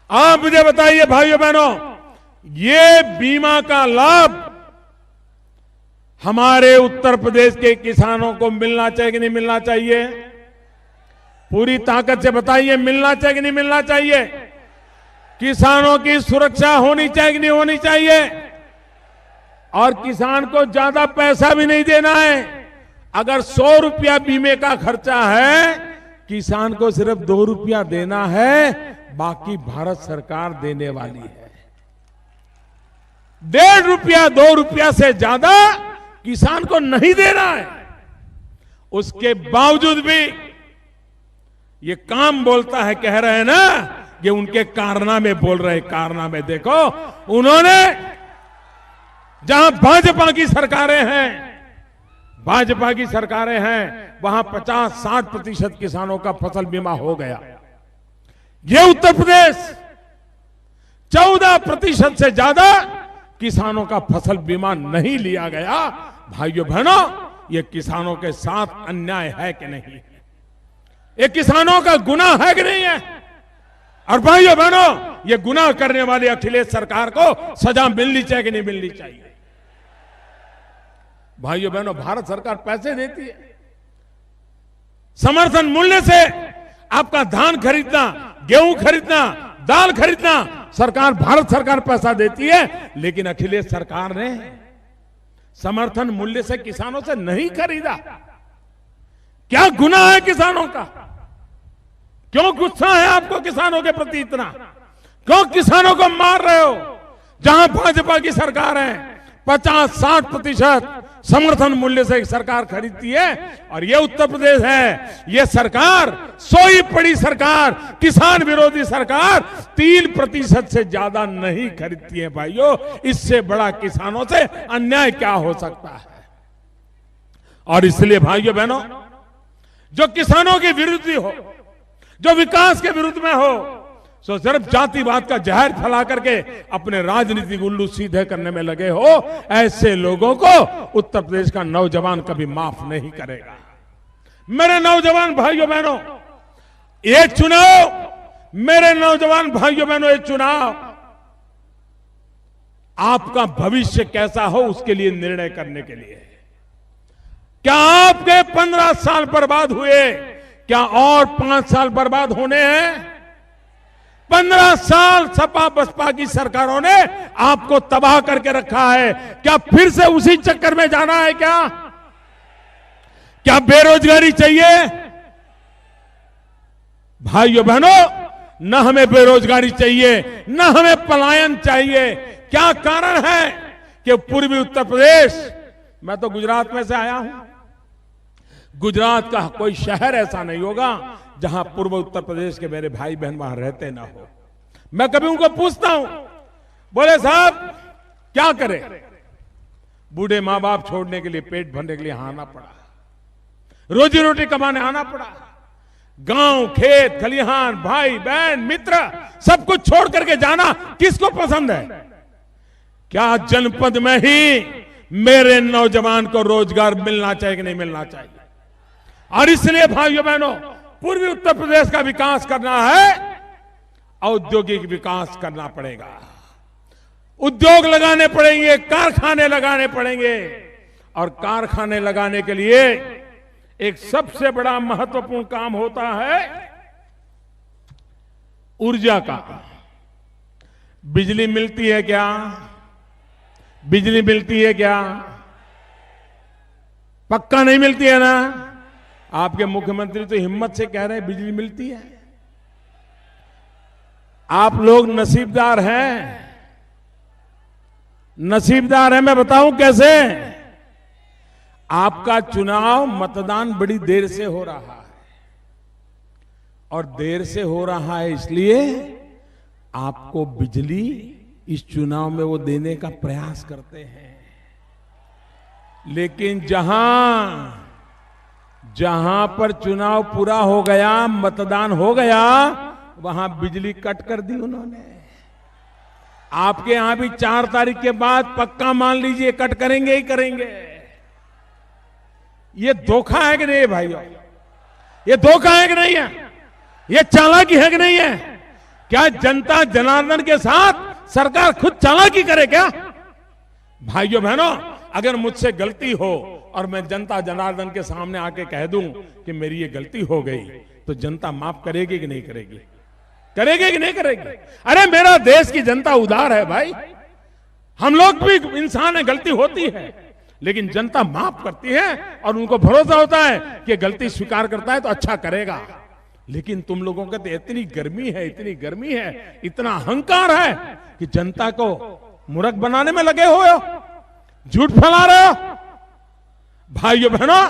[SPEAKER 1] आप मुझे बताइए भाइयों बहनों, ये बीमा का लाभ हमारे उत्तर प्रदेश के किसानों को मिलना चाहिए कि नहीं मिलना चाहिए? पूरी ताकत से बताइए, मिलना चाहिए कि नहीं मिलना चाहिए? किसानों की सुरक्षा होनी चाहिए कि नहीं होनी चाहिए? और किसान को ज्यादा पैसा भी नहीं देना है। अगर 100 रुपया बीमे का खर्चा है, किसान को सिर्फ 2 रुपया देना है, बाकी भारत सरकार देने वाली है। 1.5 रुपया 2 रुपया से ज्यादा किसान को नहीं देना है। उसके बावजूद भी ये काम बोलता है, कह रहे हैं ना, ये उनके कारनामे बोल रहे हैं। कारनामे देखो, उन्होंने जहां भाजपा की सरकारें हैं, भाजपा की सरकारें हैं, वहां 50-60% किसानों का फसल बीमा हो गया। ये उत्तर प्रदेश 14% से ज्यादा किसानों का फसल बीमा नहीं लिया गया। भाइयों बहनों, ये किसानों के साथ अन्याय है कि नहीं? ये किसानों का गुनाह है कि नहीं है? और भाइयों बहनों, ये गुनाह करने वाली अखिलेश सरकार को सजा मिलनी चाहिए कि नहीं मिलनी चाहिए? भाइयों बहनों, भारत सरकार पैसे देती है। समर्थन मूल्य से आपका धान खरीदना, गेहूं खरीदना, दाल खरीदना, सरकार, भारत सरकार पैसा देती है। लेकिन अखिलेश सरकार ने समर्थन मूल्य से किसानों से नहीं खरीदा। क्या गुनाह है किसानों का? क्यों गुस्सा है आपको किसानों के प्रति इतना? क्यों किसानों को मार रहे हो? जहां भाजपा की सरकार है, 50-60% समर्थन मूल्य से सरकार खरीदती है, और ये उत्तर प्रदेश है, ये सरकार, सोई पड़ी सरकार, किसान विरोधी सरकार 3% से ज्यादा नहीं खरीदती है। भाइयों, इससे बड़ा किसानों से अन्याय क्या हो सकता है? और इसलिए भाइयों बहनों, जो किसानों के विरुद्ध हो, जो विकास के विरुद्ध में हो, सो सिर्फ जातिवाद का जहर फैला करके अपने राजनीतिक उल्लू सीधे करने में लगे हो, ऐसे लोगों को उत्तर प्रदेश का नौजवान कभी माफ नहीं करेगा। मेरे नौजवान भाइयों बहनों, ये चुनाव, मेरे नौजवान भाइयों बहनों, ये चुनाव आपका भविष्य कैसा हो उसके लिए निर्णय करने के लिए। क्या आपके 15 साल बर्बाद हुए? क्या और 5 साल बर्बाद होने हैं? 15 साल सपा बसपा की सरकारों ने आपको तबाह करके रखा है। क्या फिर से उसी चक्कर में जाना है? क्या बेरोजगारी चाहिए? भाइयों बहनों, न हमें बेरोजगारी चाहिए, न हमें पलायन चाहिए। क्या कारण है कि पूर्वी उत्तर प्रदेश, मैं तो गुजरात में से आया हूं, गुजरात का कोई शहर ऐसा नहीं होगा जहां पूर्व उत्तर प्रदेश के मेरे भाई बहन वहां रहते ना हो। मैं कभी उनको पूछता हूं, बोले साहब क्या करें, बूढ़े मां बाप छोड़ने के लिए, पेट भरने के लिए आना पड़ा, रोजी रोटी कमाने आना पड़ा, गांव खेत खलिहान भाई बहन मित्र सब कुछ छोड़ करके जाना किसको पसंद है? क्या जनपद में ही मेरे नौजवान को रोजगार मिलना चाहिए कि नहीं मिलना चाहिए? और इसलिए भाइयों बहनों, पूर्वी उत्तर प्रदेश का विकास करना है, औद्योगिक विकास करना पड़ेगा, उद्योग लगाने पड़ेंगे, कारखाने लगाने पड़ेंगे। और कारखाने लगाने के लिए एक सबसे बड़ा महत्वपूर्ण काम होता है ऊर्जा का। बिजली मिलती है क्या? बिजली मिलती है क्या? पक्का नहीं मिलती है ना? आपके मुख्यमंत्री तो हिम्मत से कह रहे हैं बिजली मिलती है। आप लोग नसीबदार हैं, नसीबदार हैं। मैं बताऊं कैसे? आपका चुनाव मतदान बड़ी देर से हो रहा है, और देर से हो रहा है इसलिए आपको बिजली इस चुनाव में वो देने का प्रयास करते हैं। लेकिन जहां पर चुनाव पूरा हो गया, मतदान हो गया, वहां बिजली कट कर दी उन्होंने। आपके यहां भी 4 तारीख के बाद पक्का मान लीजिए कट करेंगे ही करेंगे। ये धोखा है कि नहीं है भाइयों? ये धोखा है कि नहीं है? ये चालाकी है कि नहीं है? क्या जनता जनार्दन के साथ सरकार खुद चालाकी करे क्या? भाइयों बहनों, अगर मुझसे गलती हो और मैं जनता जनार्दन के सामने आके कह दूं कि मेरी ये गलती हो गई, तो जनता माफ करेगी कि नहीं करेगी? करेगी कि नहीं करेगी? अरे मेरा देश की जनता उदार है भाई, हम लोग भी इंसान है, गलती होती है, लेकिन जनता माफ करती है और उनको भरोसा होता है कि गलती स्वीकार करता है तो अच्छा करेगा। लेकिन तुम लोगों का तो इतनी गर्मी है, इतनी गर्मी है, इतना अहंकार है कि जनता को मूर्ख बनाने में लगे हुए हो, झूठ फैला रहे हो। भाइयों बहनों,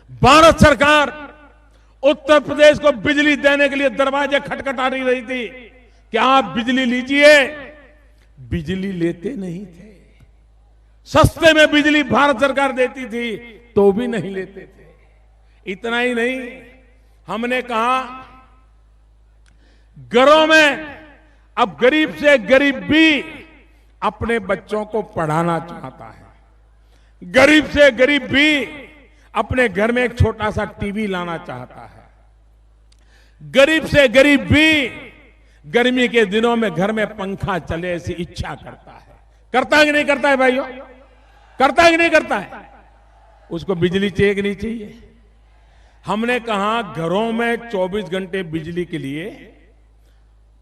[SPEAKER 1] भारत सरकार उत्तर प्रदेश को बिजली देने के लिए दरवाजे खटखटा रही थी कि आप बिजली लीजिए। बिजली लेते नहीं थे, सस्ते में बिजली भारत सरकार देती थी तो भी नहीं लेते थे। इतना ही नहीं, हमने कहा घरों में अब गरीब से गरीब भी अपने बच्चों को पढ़ाना चाहता है, गरीब से गरीब भी अपने घर में एक छोटा सा टीवी लाना चाहता है, गरीब से गरीब भी गर्मी के दिनों में घर में पंखा चले ऐसी इच्छा करता है। करता है कि नहीं करता है भाइयों? करता है कि नहीं करता है? उसको बिजली चाहिए कि नहीं चाहिए? हमने कहा घरों में 24 घंटे बिजली के लिए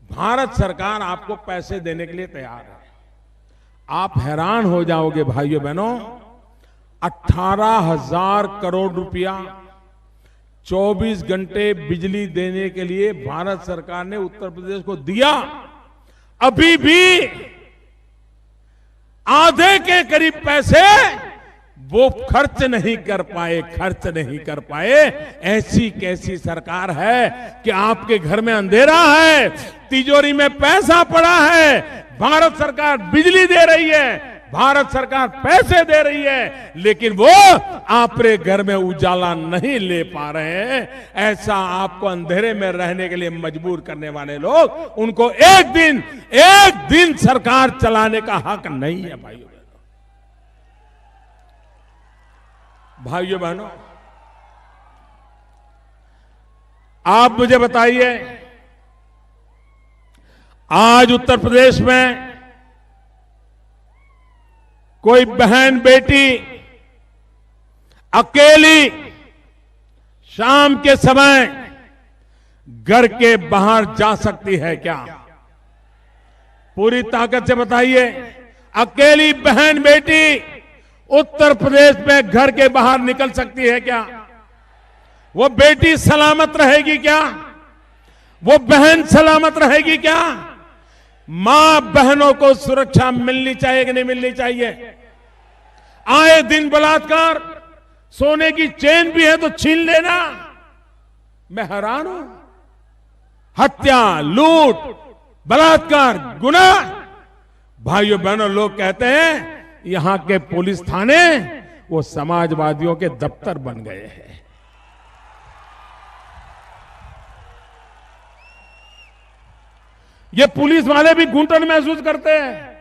[SPEAKER 1] भारत सरकार आपको पैसे देने के लिए तैयार है। आप हैरान हो जाओगे भाइयों बहनों, 18,000 करोड़ रुपया 24 घंटे बिजली देने के लिए भारत सरकार ने उत्तर प्रदेश को दिया। अभी भी आधे के करीब पैसे वो खर्च नहीं कर पाए। ऐसी कैसी सरकार है कि आपके घर में अंधेरा है, तिजोरी में पैसा पड़ा है, भारत सरकार बिजली दे रही है, भारत सरकार पैसे दे रही है, लेकिन वो आपके घर में उजाला नहीं ले पा रहे हैं। ऐसा आपको अंधेरे में रहने के लिए मजबूर करने वाले लोग, उनको एक दिन सरकार चलाने का हक नहीं है। भाइयों बहनों, आप मुझे बताइए, आज उत्तर प्रदेश में कोई बहन बेटी अकेली शाम के समय घर के बाहर जा सकती है क्या? पूरी ताकत से बताइए, अकेली बहन बेटी उत्तर प्रदेश में घर के बाहर निकल सकती है क्या? वो बेटी सलामत रहेगी क्या? वो बहन सलामत रहेगी क्या? मां बहनों को सुरक्षा मिलनी चाहिए कि नहीं मिलनी चाहिए? आए दिन बलात्कार, सोने की चेन भी है तो छीन लेना। मैं हैरान हूं। हत्या, लूट, बलात्कार, गुनाह। भाइयों बहनों, लोग कहते हैं यहां के पुलिस थाने वो समाजवादियों के दफ्तर बन गए हैं। ये पुलिस वाले भी घुटन महसूस करते हैं।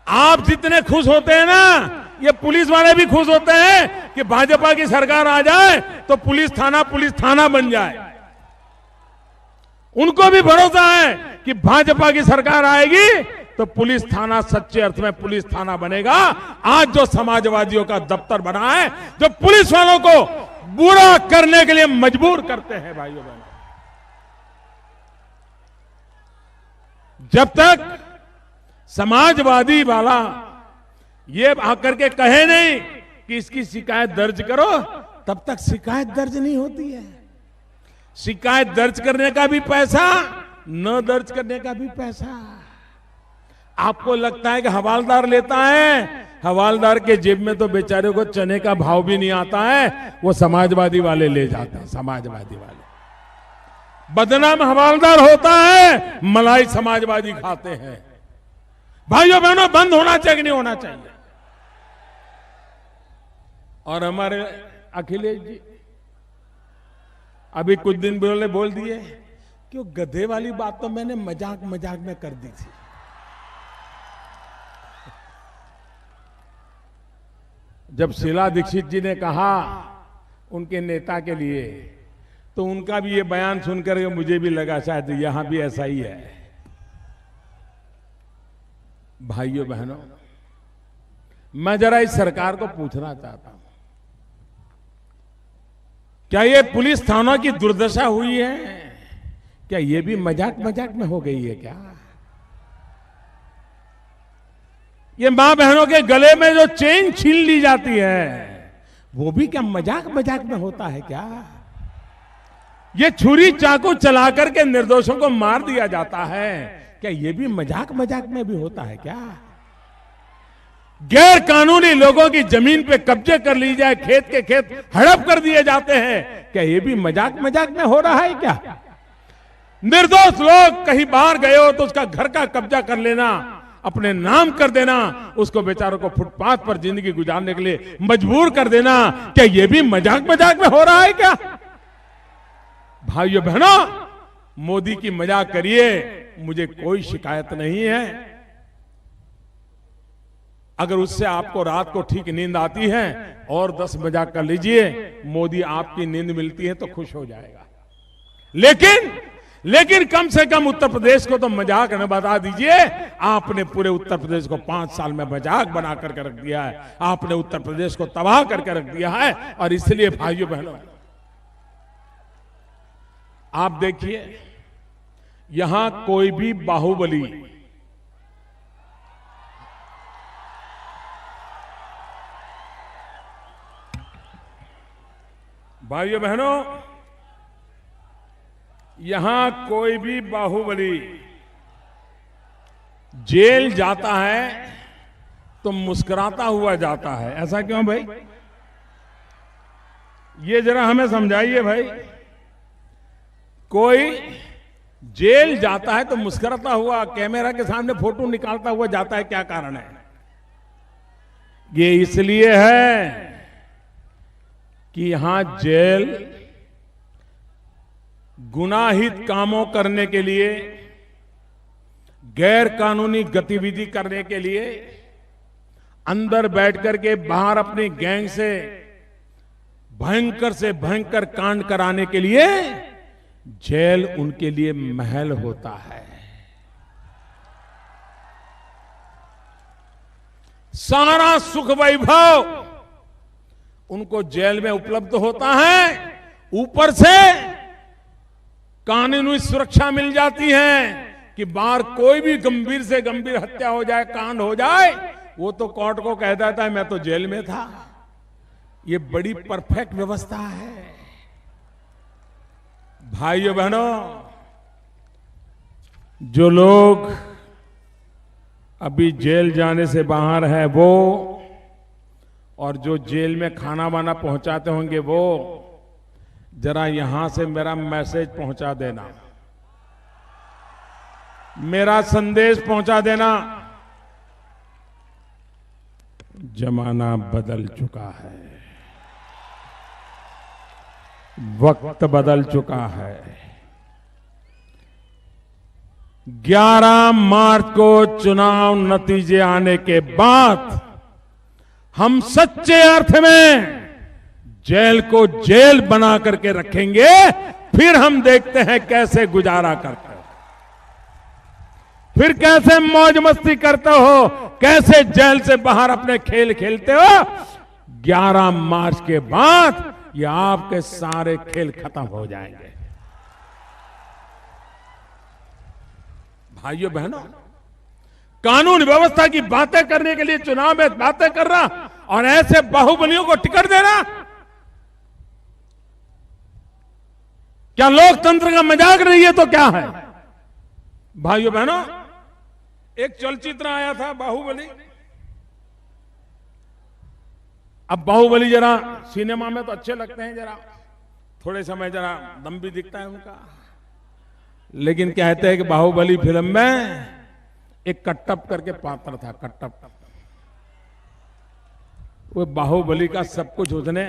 [SPEAKER 1] आप जितने खुश होते हैं ना, ये पुलिस वाले भी खुश होते हैं कि भाजपा की सरकार आ जाए तो पुलिस थाना बन जाए। उनको भी भरोसा है कि भाजपा की सरकार आएगी तो पुलिस थाना सच्चे अर्थ में पुलिस थाना बनेगा। आज जो समाजवादियों का दफ्तर बना है, जो पुलिस वालों को बुरा करने के लिए मजबूर करते हैं, भाइयों बहनों, जब तक समाजवादी वाला ये आकर के कहे नहीं कि इसकी शिकायत दर्ज करो, तब तक शिकायत दर्ज नहीं होती है। शिकायत दर्ज करने का भी पैसा, न दर्ज करने का भी पैसा। आपको लगता है कि हवालदार लेता है, हवालदार के जेब में तो बेचारे को चने का भाव भी नहीं आता है, वो समाजवादी वाले ले जाते हैं। समाजवादी वाले बदनाम हवालदार होता है, मलाई समाजवादी खाते हैं। भाइयों बहनों, बंद होना चाहिए कि नहीं होना चाहिए? और हमारे अखिलेश जी अभी कुछ दिन पहले बोल दिए कि वो गधे वाली बात तो मैंने मजाक मजाक में कर दी थी। जब शीला दीक्षित जी ने कहा उनके नेता के लिए, तो उनका भी ये बयान सुनकर मुझे भी लगा शायद यहां भी ऐसा ही है। भाइयों बहनों, मैं जरा इस सरकार को पूछना चाहता हूं, क्या ये पुलिस थानों की दुर्दशा हुई है, क्या ये भी मजाक मजाक में हो गई है क्या? ये मां बहनों के गले में जो चेन छीन ली जाती है, वो भी क्या मजाक मजाक में होता है क्या? ये छुरी चाकू चलाकर के निर्दोषों को मार दिया जाता है, क्या ये भी मजाक मजाक में भी होता है क्या? गैर कानूनी लोगों की जमीन पे कब्जे कर ली जाए, खेत के खेत हड़प कर दिए जाते हैं, क्या ये भी मजाक मजाक में हो रहा है क्या? निर्दोष लोग कहीं बाहर गए हो तो उसका घर का कब्जा कर लेना, अपने नाम कर देना, उसको बेचारों को फुटपाथ पर जिंदगी गुजारने के लिए मजबूर कर देना, क्या ये भी मजाक मजाक में हो रहा है क्या? भाइयों बहनों, मोदी की मजाक करिए, मुझे कोई शिकायत नहीं है। अगर उससे आपको रात को ठीक नींद आती है और 10 मजाक कर लीजिए, मोदी आपकी नींद मिलती है तो खुश हो जाएगा। लेकिन कम से कम उत्तर प्रदेश को तो मजाक न बता दीजिए। आपने पूरे उत्तर प्रदेश को 5 साल में मजाक बना करके रख दिया है। आपने उत्तर प्रदेश को तबाह करके रख दिया है। और इसलिए भाइयों बहनों, आप देखिए, यहां कोई भी बाहुबली भाइयों बहनों, यहां कोई भी बाहुबली जेल जाता है तो मुस्कुराता हुआ जाता है। ऐसा क्यों भाई? ये जरा हमें समझाइए भाई। कोई जेल जाता है तो मुस्कुराता हुआ, कैमरा के सामने फोटो निकालता हुआ जाता है, क्या कारण है? ये इसलिए है कि यहां जेल गुनाहित कामों करने के लिए, गैर कानूनी गतिविधि करने के लिए, अंदर बैठकर के बाहर अपनी गैंग से भयंकर कांड कराने के लिए जेल उनके लिए महल होता है। सारा सुख वैभव उनको जेल में उपलब्ध होता है। ऊपर से कानूनी सुरक्षा मिल जाती है कि बाहर कोई भी गंभीर से गंभीर हत्या हो जाए, कांड हो जाए, वो तो कोर्ट को कह देता है मैं तो जेल में था। ये बड़ी परफेक्ट व्यवस्था है। भाइयों बहनों, जो लोग अभी जेल जाने से बाहर है वो, और जो जेल में खाना वाना पहुंचाते होंगे वो, जरा यहां से मेरा मैसेज पहुंचा देना, मेरा संदेश पहुंचा देना। जमाना बदल चुका है, वक्त बदल चुका है। 11 मार्च को चुनाव नतीजे आने के बाद हम सच्चे अर्थ में जेल को जेल बना करके रखेंगे, फिर हम देखते हैं कैसे गुजारा करते हो, फिर कैसे मौज मस्ती करते हो, कैसे जेल से बाहर अपने खेल खेलते हो। 11 मार्च के बाद ये आपके सारे खेल खत्म हो जाएंगे। भाइयों बहनों, कानून व्यवस्था की बातें करने के लिए चुनाव में बातें करना और ऐसे बाहुबलियों को टिकट देना, क्या लोकतंत्र का मजाक नहीं है तो क्या है? भाइयों बहनों, एक चलचित्र आया था बाहुबली। अब बाहुबली जरा सिनेमा में तो अच्छे लगते हैं, जरा थोड़े समय जरा दम भी दिखता है उनका, लेकिन कहते हैं कि बाहुबली फिल्म में एक कट्टप करके पात्र था, कट्टप। वो बाहुबली का सब कुछ उसने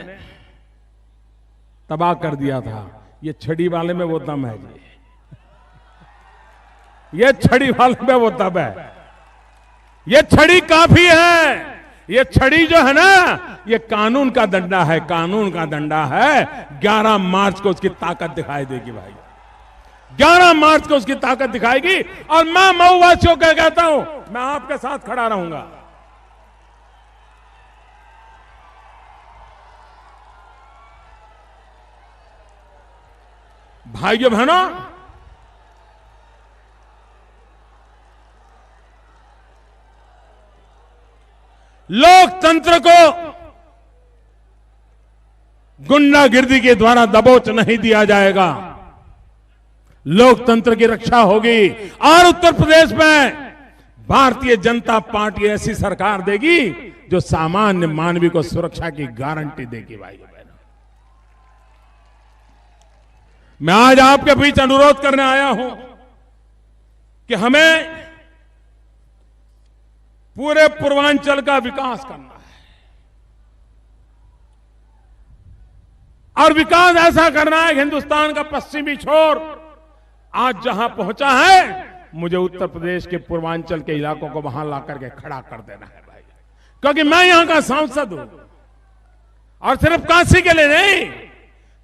[SPEAKER 1] तबाह कर दिया था। ये छड़ी वाले में वो दम है जी, ये छड़ी वाले में वो दम है। ये छड़ी काफी है, ये छड़ी जो है ना, ये कानून का डंडा है, कानून का डंडा है। 11 मार्च को उसकी ताकत दिखाई देगी भाई, 11 मार्च को उसकी ताकत दिखाएगी। और मैं मऊवासियों को कहता हूं, मैं आपके साथ खड़ा रहूंगा। भाइयों बहनों, लोकतंत्र को गुंडागिर्दी के द्वारा दबोच नहीं दिया जाएगा। लोकतंत्र की रक्षा होगी और उत्तर प्रदेश में भारतीय जनता पार्टी ऐसी सरकार देगी जो सामान्य मानवी को सुरक्षा की गारंटी देगी। भाई बहनों, मैं आज आपके बीच अनुरोध करने आया हूं कि हमें पूरे पूर्वांचल का विकास करना है, और विकास ऐसा करना है कि हिंदुस्तान का पश्चिमी छोर आज जहां पहुंचा है, मुझे उत्तर प्रदेश के पूर्वांचल के इलाकों को वहां लाकर के खड़ा कर देना है भाई। क्योंकि मैं यहां का सांसद हूं, और सिर्फ काशी के लिए नहीं,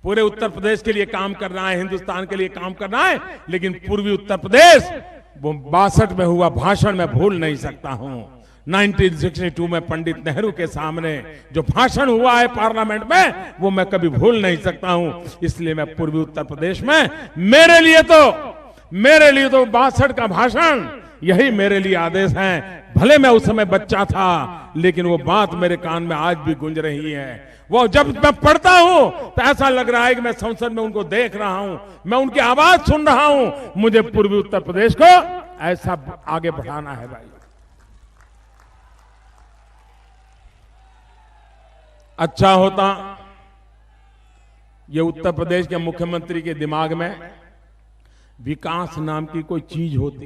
[SPEAKER 1] पूरे उत्तर प्रदेश के लिए काम करना है, हिंदुस्तान के लिए काम करना है। लेकिन पूर्वी उत्तर प्रदेश, वो 62 में हुआ भाषण मैं भूल नहीं सकता हूं। 1962 में पंडित नेहरू के सामने जो भाषण हुआ है पार्लियामेंट में, वो मैं कभी भूल नहीं सकता हूं। इसलिए मैं पूर्वी उत्तर प्रदेश में, मेरे लिए तो 62 का भाषण यही मेरे लिए आदेश है। भले मैं उस समय बच्चा था, लेकिन वो बात मेरे कान में आज भी गूंज रही है। वो जब मैं पढ़ता हूं तो ऐसा लग रहा है कि मैं संसद में उनको देख रहा हूं, मैं उनकी आवाज सुन रहा हूं। मुझे पूर्वी उत्तर प्रदेश को ऐसा आगे बढ़ाना है भाई। अच्छा होता ये उत्तर प्रदेश के मुख्यमंत्री के दिमाग में विकास नाम की कोई चीज होती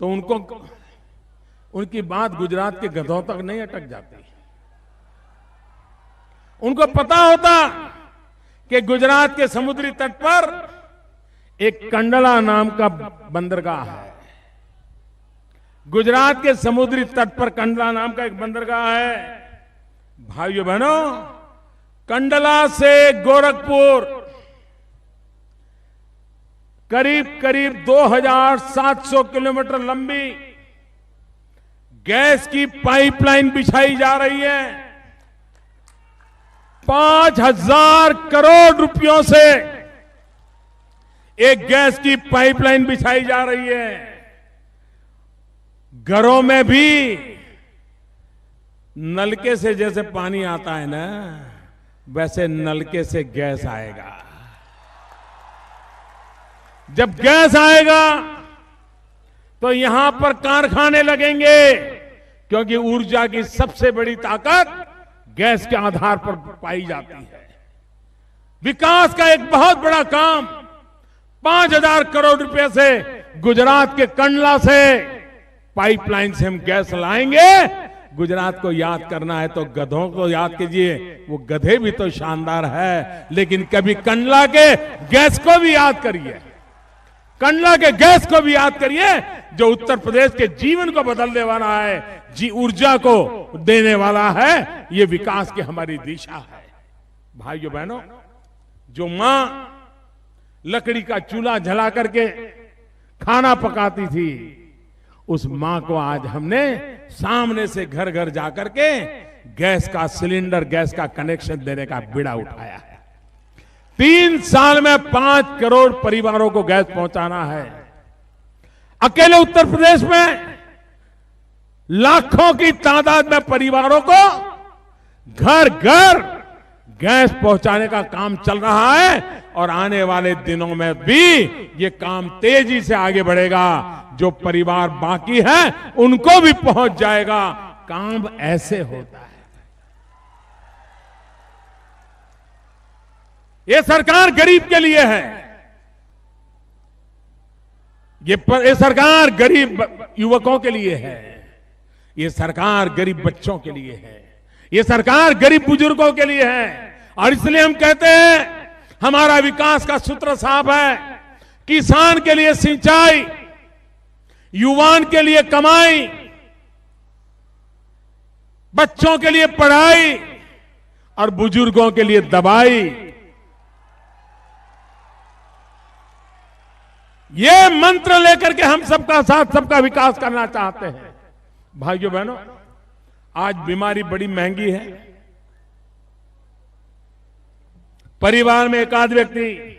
[SPEAKER 1] तो उनकी बात गुजरात के गधों तक नहीं अटक जाती। उनको पता होता कि गुजरात के समुद्री तट पर एक कंडला नाम का बंदरगाह है। गुजरात के समुद्री तट पर कंडला नाम का एक बंदरगाह है। भाइयों बहनों, कंडला से गोरखपुर करीब 2700 किलोमीटर लंबी गैस की पाइपलाइन बिछाई जा रही है। 5000 करोड़ रुपयों से एक गैस की पाइपलाइन बिछाई जा रही है। घरों में भी नलके से जैसे पानी आता है ना, वैसे नलके से गैस आएगा। जब गैस आएगा तो यहां पर कारखाने लगेंगे, क्योंकि ऊर्जा की सबसे बड़ी ताकत गैस के आधार पर पाई जाती है। विकास का एक बहुत बड़ा काम 5,000 करोड़ रुपए से गुजरात के कंडला से पाइपलाइन से हम गैस लाएंगे। गुजरात को याद करना है तो गधों को याद कीजिए, वो गधे भी तो शानदार है, लेकिन कभी कंडला के गैस को भी याद करिए। कंडला के गैस को भी याद करिए, जो उत्तर प्रदेश के जीवन को बदलने वाला है, ऊर्जा को देने वाला है। ये विकास की हमारी दिशा है। भाइयों बहनों, जो मां लकड़ी का चूल्हा जला करके खाना पकाती थी, उस मां को आज हमने सामने से घर घर जाकर के गैस का सिलेंडर, गैस का कनेक्शन देने का बीड़ा उठाया है। 3 साल में 5 करोड़ परिवारों को गैस पहुंचाना है। अकेले उत्तर प्रदेश में लाखों की तादाद में परिवारों को घर घर गैस पहुंचाने का काम चल रहा है, और आने वाले दिनों में भी ये काम तेजी से आगे बढ़ेगा। जो परिवार बाकी है उनको भी पहुंच जाएगा। काम ऐसे होता है। ये सरकार गरीब के लिए है। ये सरकार गरीब युवकों के लिए है। ये सरकार गरीब बच्चों के लिए है। ये सरकार गरीब बुजुर्गों के लिए है। और इसलिए हम कहते हैं, हमारा विकास का सूत्र साफ है। किसान के लिए सिंचाई, युवाओं के लिए कमाई, बच्चों के लिए पढ़ाई और बुजुर्गों के लिए दवाई। ये मंत्र लेकर के हम सबका साथ, सबका विकास करना चाहते हैं। भाइयों बहनों, आज बीमारी बड़ी महंगी है। परिवार में एक आध व्यक्ति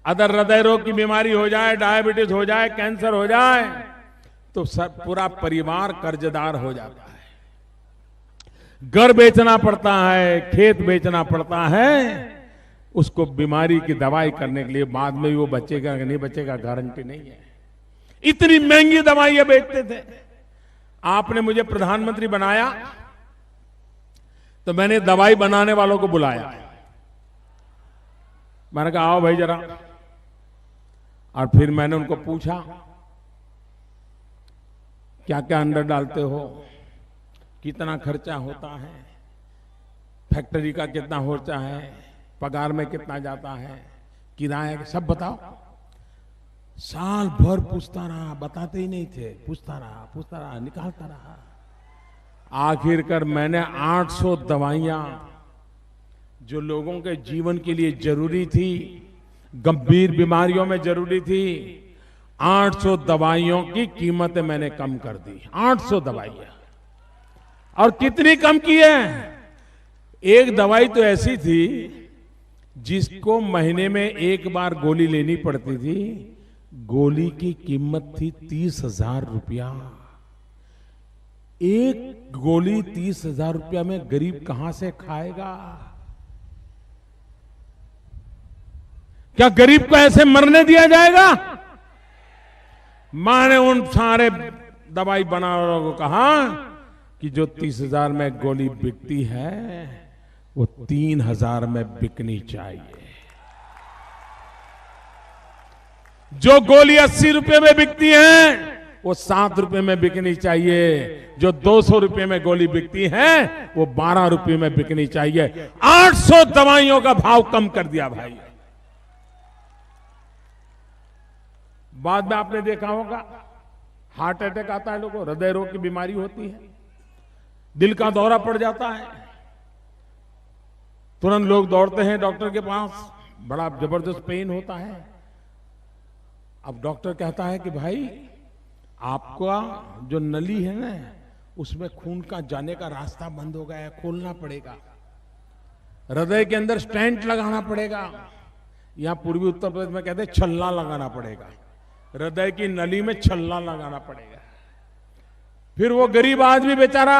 [SPEAKER 1] अगर हृदय रोग की बीमारी हो जाए, डायबिटीज हो जाए, कैंसर हो जाए, तो सब पूरा परिवार कर्जदार हो जाता है। घर बेचना पड़ता है, खेत बेचना पड़ता है, उसको बीमारी की दवाई करने के लिए। बाद में वो बचेगा कि नहीं बचेगा गारंटी नहीं है। इतनी महंगी दवाइयां बेचते थे। आपने मुझे प्रधानमंत्री बनाया तो मैंने दवाई बनाने वालों को बुलाया। मैंने कहा आओ भाई जरा, और फिर मैंने उनको पूछा क्या क्या अंदर डालते हो, कितना खर्चा होता है, फैक्ट्री का कितना होता है, पगार में कितना जाता है, किराया, सब बताओ। साल भर पूछता रहा, बताते ही नहीं थे। पूछता रहा, निकालता रहा। आखिरकार मैंने 800 दवाइयां जो लोगों के जीवन के लिए जरूरी थी, गंभीर बीमारियों में जरूरी थी, 800 दवाइयों की कीमतें मैंने कम कर दी। 800 दवाइयां। और कितनी कम की है? एक दवाई तो ऐसी थी जिसको महीने में एक बार गोली लेनी पड़ती थी। गोली की कीमत थी 30,000 रुपया। एक गोली 30,000 रुपया में गरीब कहां से खाएगा? क्या गरीब को ऐसे मरने दिया जाएगा? मैंने उन सारे दवाई बनाने वालों को कहा कि जो 30,000 में गोली बिकती है वो 3,000 में बिकनी चाहिए। जो गोली 80 रुपए में बिकती है वो 7 रुपए में बिकनी चाहिए। जो 200 रुपए में गोली बिकती है वो 12 रुपए में बिकनी चाहिए। 800 दवाइयों का भाव कम कर दिया भाई। बाद में आपने देखा होगा हार्ट अटैक आता है, लोगों को हृदय रोग की बीमारी होती है, दिल का दौरा पड़ जाता है, तुरंत लोग दौड़ते हैं डॉक्टर के पास। बड़ा जबरदस्त पेन होता है। अब डॉक्टर कहता है कि भाई आपका जो नली है ना, उसमें खून का जाने का रास्ता बंद हो गया है, खोलना पड़ेगा। हृदय के अंदर स्टेंट लगाना पड़ेगा। यहां पूर्वी उत्तर प्रदेश में कहते हैं छल्ला लगाना पड़ेगा। हृदय की नली में छल्ला लगाना पड़ेगा। फिर वो गरीब आदमी बेचारा,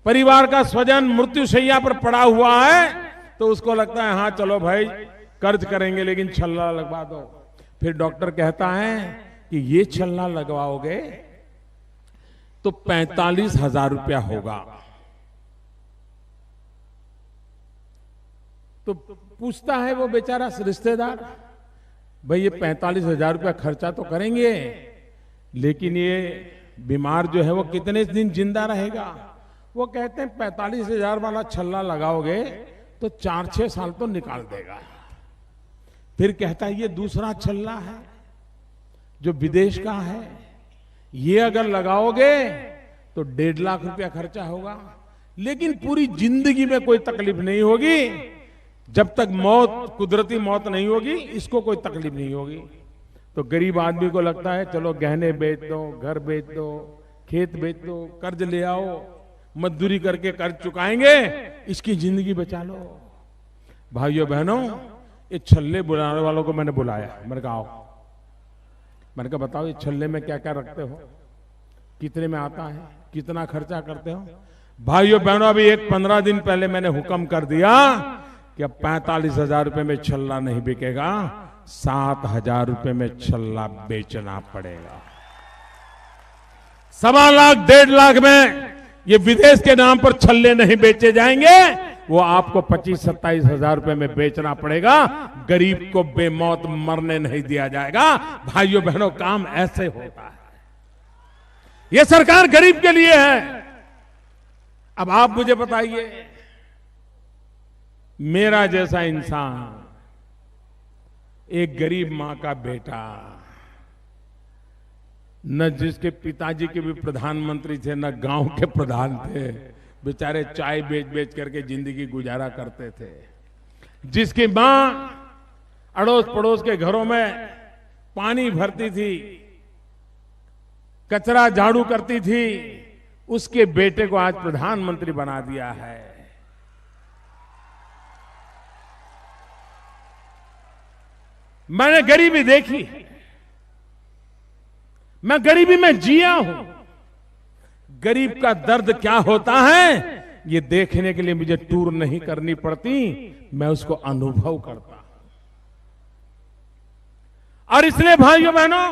[SPEAKER 1] परिवार का स्वजन मृत्युशैया पर पड़ा हुआ है, तो उसको लगता है हाँ चलो भाई कर्ज करेंगे लेकिन छल्ला लगवा दो। फिर डॉक्टर कहता है कि ये छल्ला लगवाओगे तो 45,000 रुपया होगा। तो पूछता है वो बेचारा रिश्तेदार, भाई ये 45,000 रुपया खर्चा तो करेंगे, लेकिन ये बीमार जो है वो कितने दिन जिंदा रहेगा? वो कहते हैं 45,000 वाला छल्ला लगाओगे तो 4-6 साल तो निकाल देगा। फिर कहता है ये दूसरा छल्ला है जो विदेश का है, ये अगर लगाओगे तो 1.5 लाख रुपया खर्चा होगा, लेकिन पूरी जिंदगी में कोई तकलीफ नहीं होगी। जब तक मौत, कुदरती मौत नहीं होगी, इसको कोई तकलीफ नहीं होगी। तो गरीब आदमी को लगता है चलो गहने बेच दो, घर बेच दो, खेत बेच दो, कर्ज ले आओ, मजदूरी करके कर्ज चुकाएंगे, इसकी जिंदगी बचा लो। भाइयों बहनों, ये छल्ले बुलाने वालों को मैंने बुलाया। मैंने कहा आओ, मैंने कहा बताओ ये छल्ले में क्या क्या रखते हो, कितने में आता है, कितना खर्चा करते हो? भाइयों बहनों, अभी 15 दिन पहले मैंने हुक्म कर दिया कि अब 45,000 रुपए में छल्ला नहीं बिकेगा, 7,000 रुपए में छल्ला बेचना पड़ेगा। 1.25 लाख 1.5 लाख में ये विदेश के नाम पर छल्ले नहीं बेचे जाएंगे, वो आपको 25-27,000 रुपए में बेचना पड़ेगा। गरीब को बेमौत मरने नहीं दिया जाएगा। भाइयों बहनों, काम ऐसे होता है। ये सरकार गरीब के लिए है। अब आप मुझे बताइए, मेरा जैसा इंसान, एक गरीब मां का बेटा, न जिसके पिताजी के भी प्रधानमंत्री थे, न गांव के प्रधान थे, बेचारे चाय बेच बेच करके जिंदगी गुजारा करते थे, जिसकी मां अड़ोस पड़ोस के घरों में पानी भरती थी, कचरा झाड़ू करती थी, उसके बेटे को आज प्रधानमंत्री बना दिया है। मैंने गरीबी देखी, मैं गरीबी में जिया हूं। गरीब का दर्द क्या होता है, ये देखने के लिए मुझे टूर नहीं करनी पड़ती, मैं उसको अनुभव करता हूं। और इसलिए भाइयों बहनों,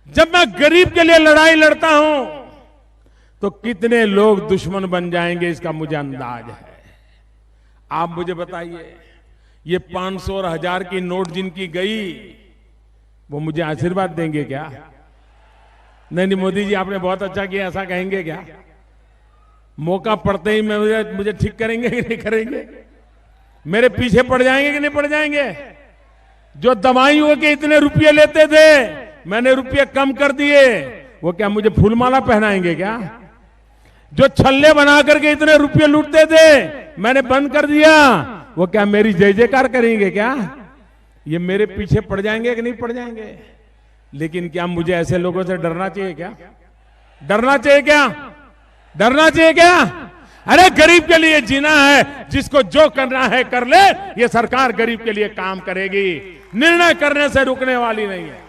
[SPEAKER 1] जब मैं गरीब के लिए लड़ाई लड़ता हूं तो कितने लोग दुश्मन बन जाएंगे, इसका मुझे अंदाज है। आप मुझे बताइए, ये 500 और 1000 की नोट जिनकी गई, वो मुझे आशीर्वाद देंगे क्या? नहीं, मोदी जी आपने बहुत अच्छा किया, ऐसा कहेंगे क्या? मौका पड़ते ही मुझे ठीक करेंगे कि नहीं करेंगे? मेरे पीछे पड़ जाएंगे कि नहीं पड़ जाएंगे? जो दवाइयों के इतने रुपये लेते थे, मैंने रुपये कम कर दिए, वो क्या मुझे फूलमाला पहनाएंगे क्या? जो छल्ले बना करके इतने रुपये लूटते थे, मैंने बंद कर दिया, वो क्या मेरी जय जयकार करेंगे क्या? ये मेरे पीछे पड़ जाएंगे कि नहीं पड़ जाएंगे? लेकिन क्या मुझे ऐसे लोगों से डरना चाहिए क्या? डरना चाहिए क्या? डरना चाहिए क्या? अरे गरीब के लिए जीना है, जिसको जो करना है कर ले। ये सरकार गरीब के लिए काम करेगी, निर्णय करने से रुकने वाली नहीं है।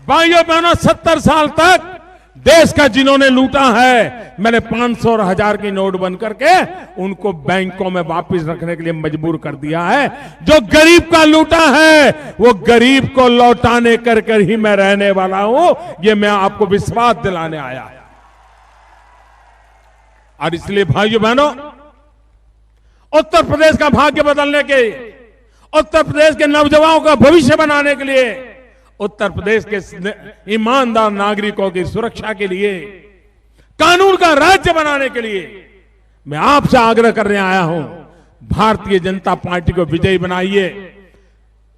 [SPEAKER 1] भाइयों बहनों, 70 साल तक देश का जिन्होंने लूटा है, मैंने 500 और 1000 की नोट बंद करके उनको बैंकों में वापस रखने के लिए मजबूर कर दिया है। जो गरीब का लूटा है, वो गरीब को लौटाने कर कर ही मैं रहने वाला हूं, ये मैं आपको विश्वास दिलाने आया है। और इसलिए भाइयों बहनों, उत्तर प्रदेश का भाग्य बदलने के, उत्तर प्रदेश के नौजवानों का भविष्य बनाने के लिए, उत्तर प्रदेश के ईमानदार नागरिकों की सुरक्षा के लिए, कानून का राज्य बनाने के लिए मैं आपसे आग्रह करने आया हूं, भारतीय जनता पार्टी को विजयी बनाइए।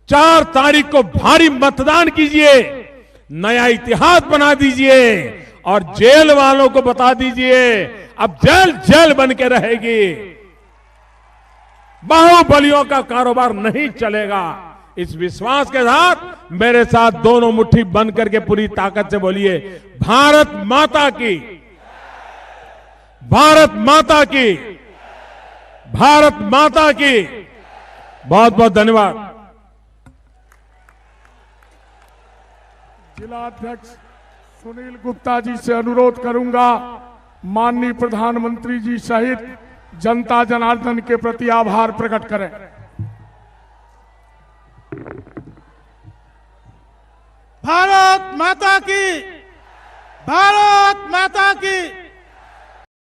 [SPEAKER 1] 4 तारीख को भारी मतदान कीजिए, नया इतिहास बना दीजिए और जेल वालों को बता दीजिए अब जेल जेल बन के रहेगी, बाहुबलियों का कारोबार नहीं चलेगा। इस विश्वास के साथ मेरे साथ दोनों मुट्ठी बंद करके पूरी ताकत से बोलिए, भारत माता की, भारत माता की, भारत माता की। बहुत बहुत धन्यवाद।
[SPEAKER 2] जिलाध्यक्ष सुनील गुप्ता जी से अनुरोध करूंगा, माननीय प्रधानमंत्री जी सहित जनता जनार्दन के प्रति आभार प्रकट करें।
[SPEAKER 3] भारत माता की, भारत माता की।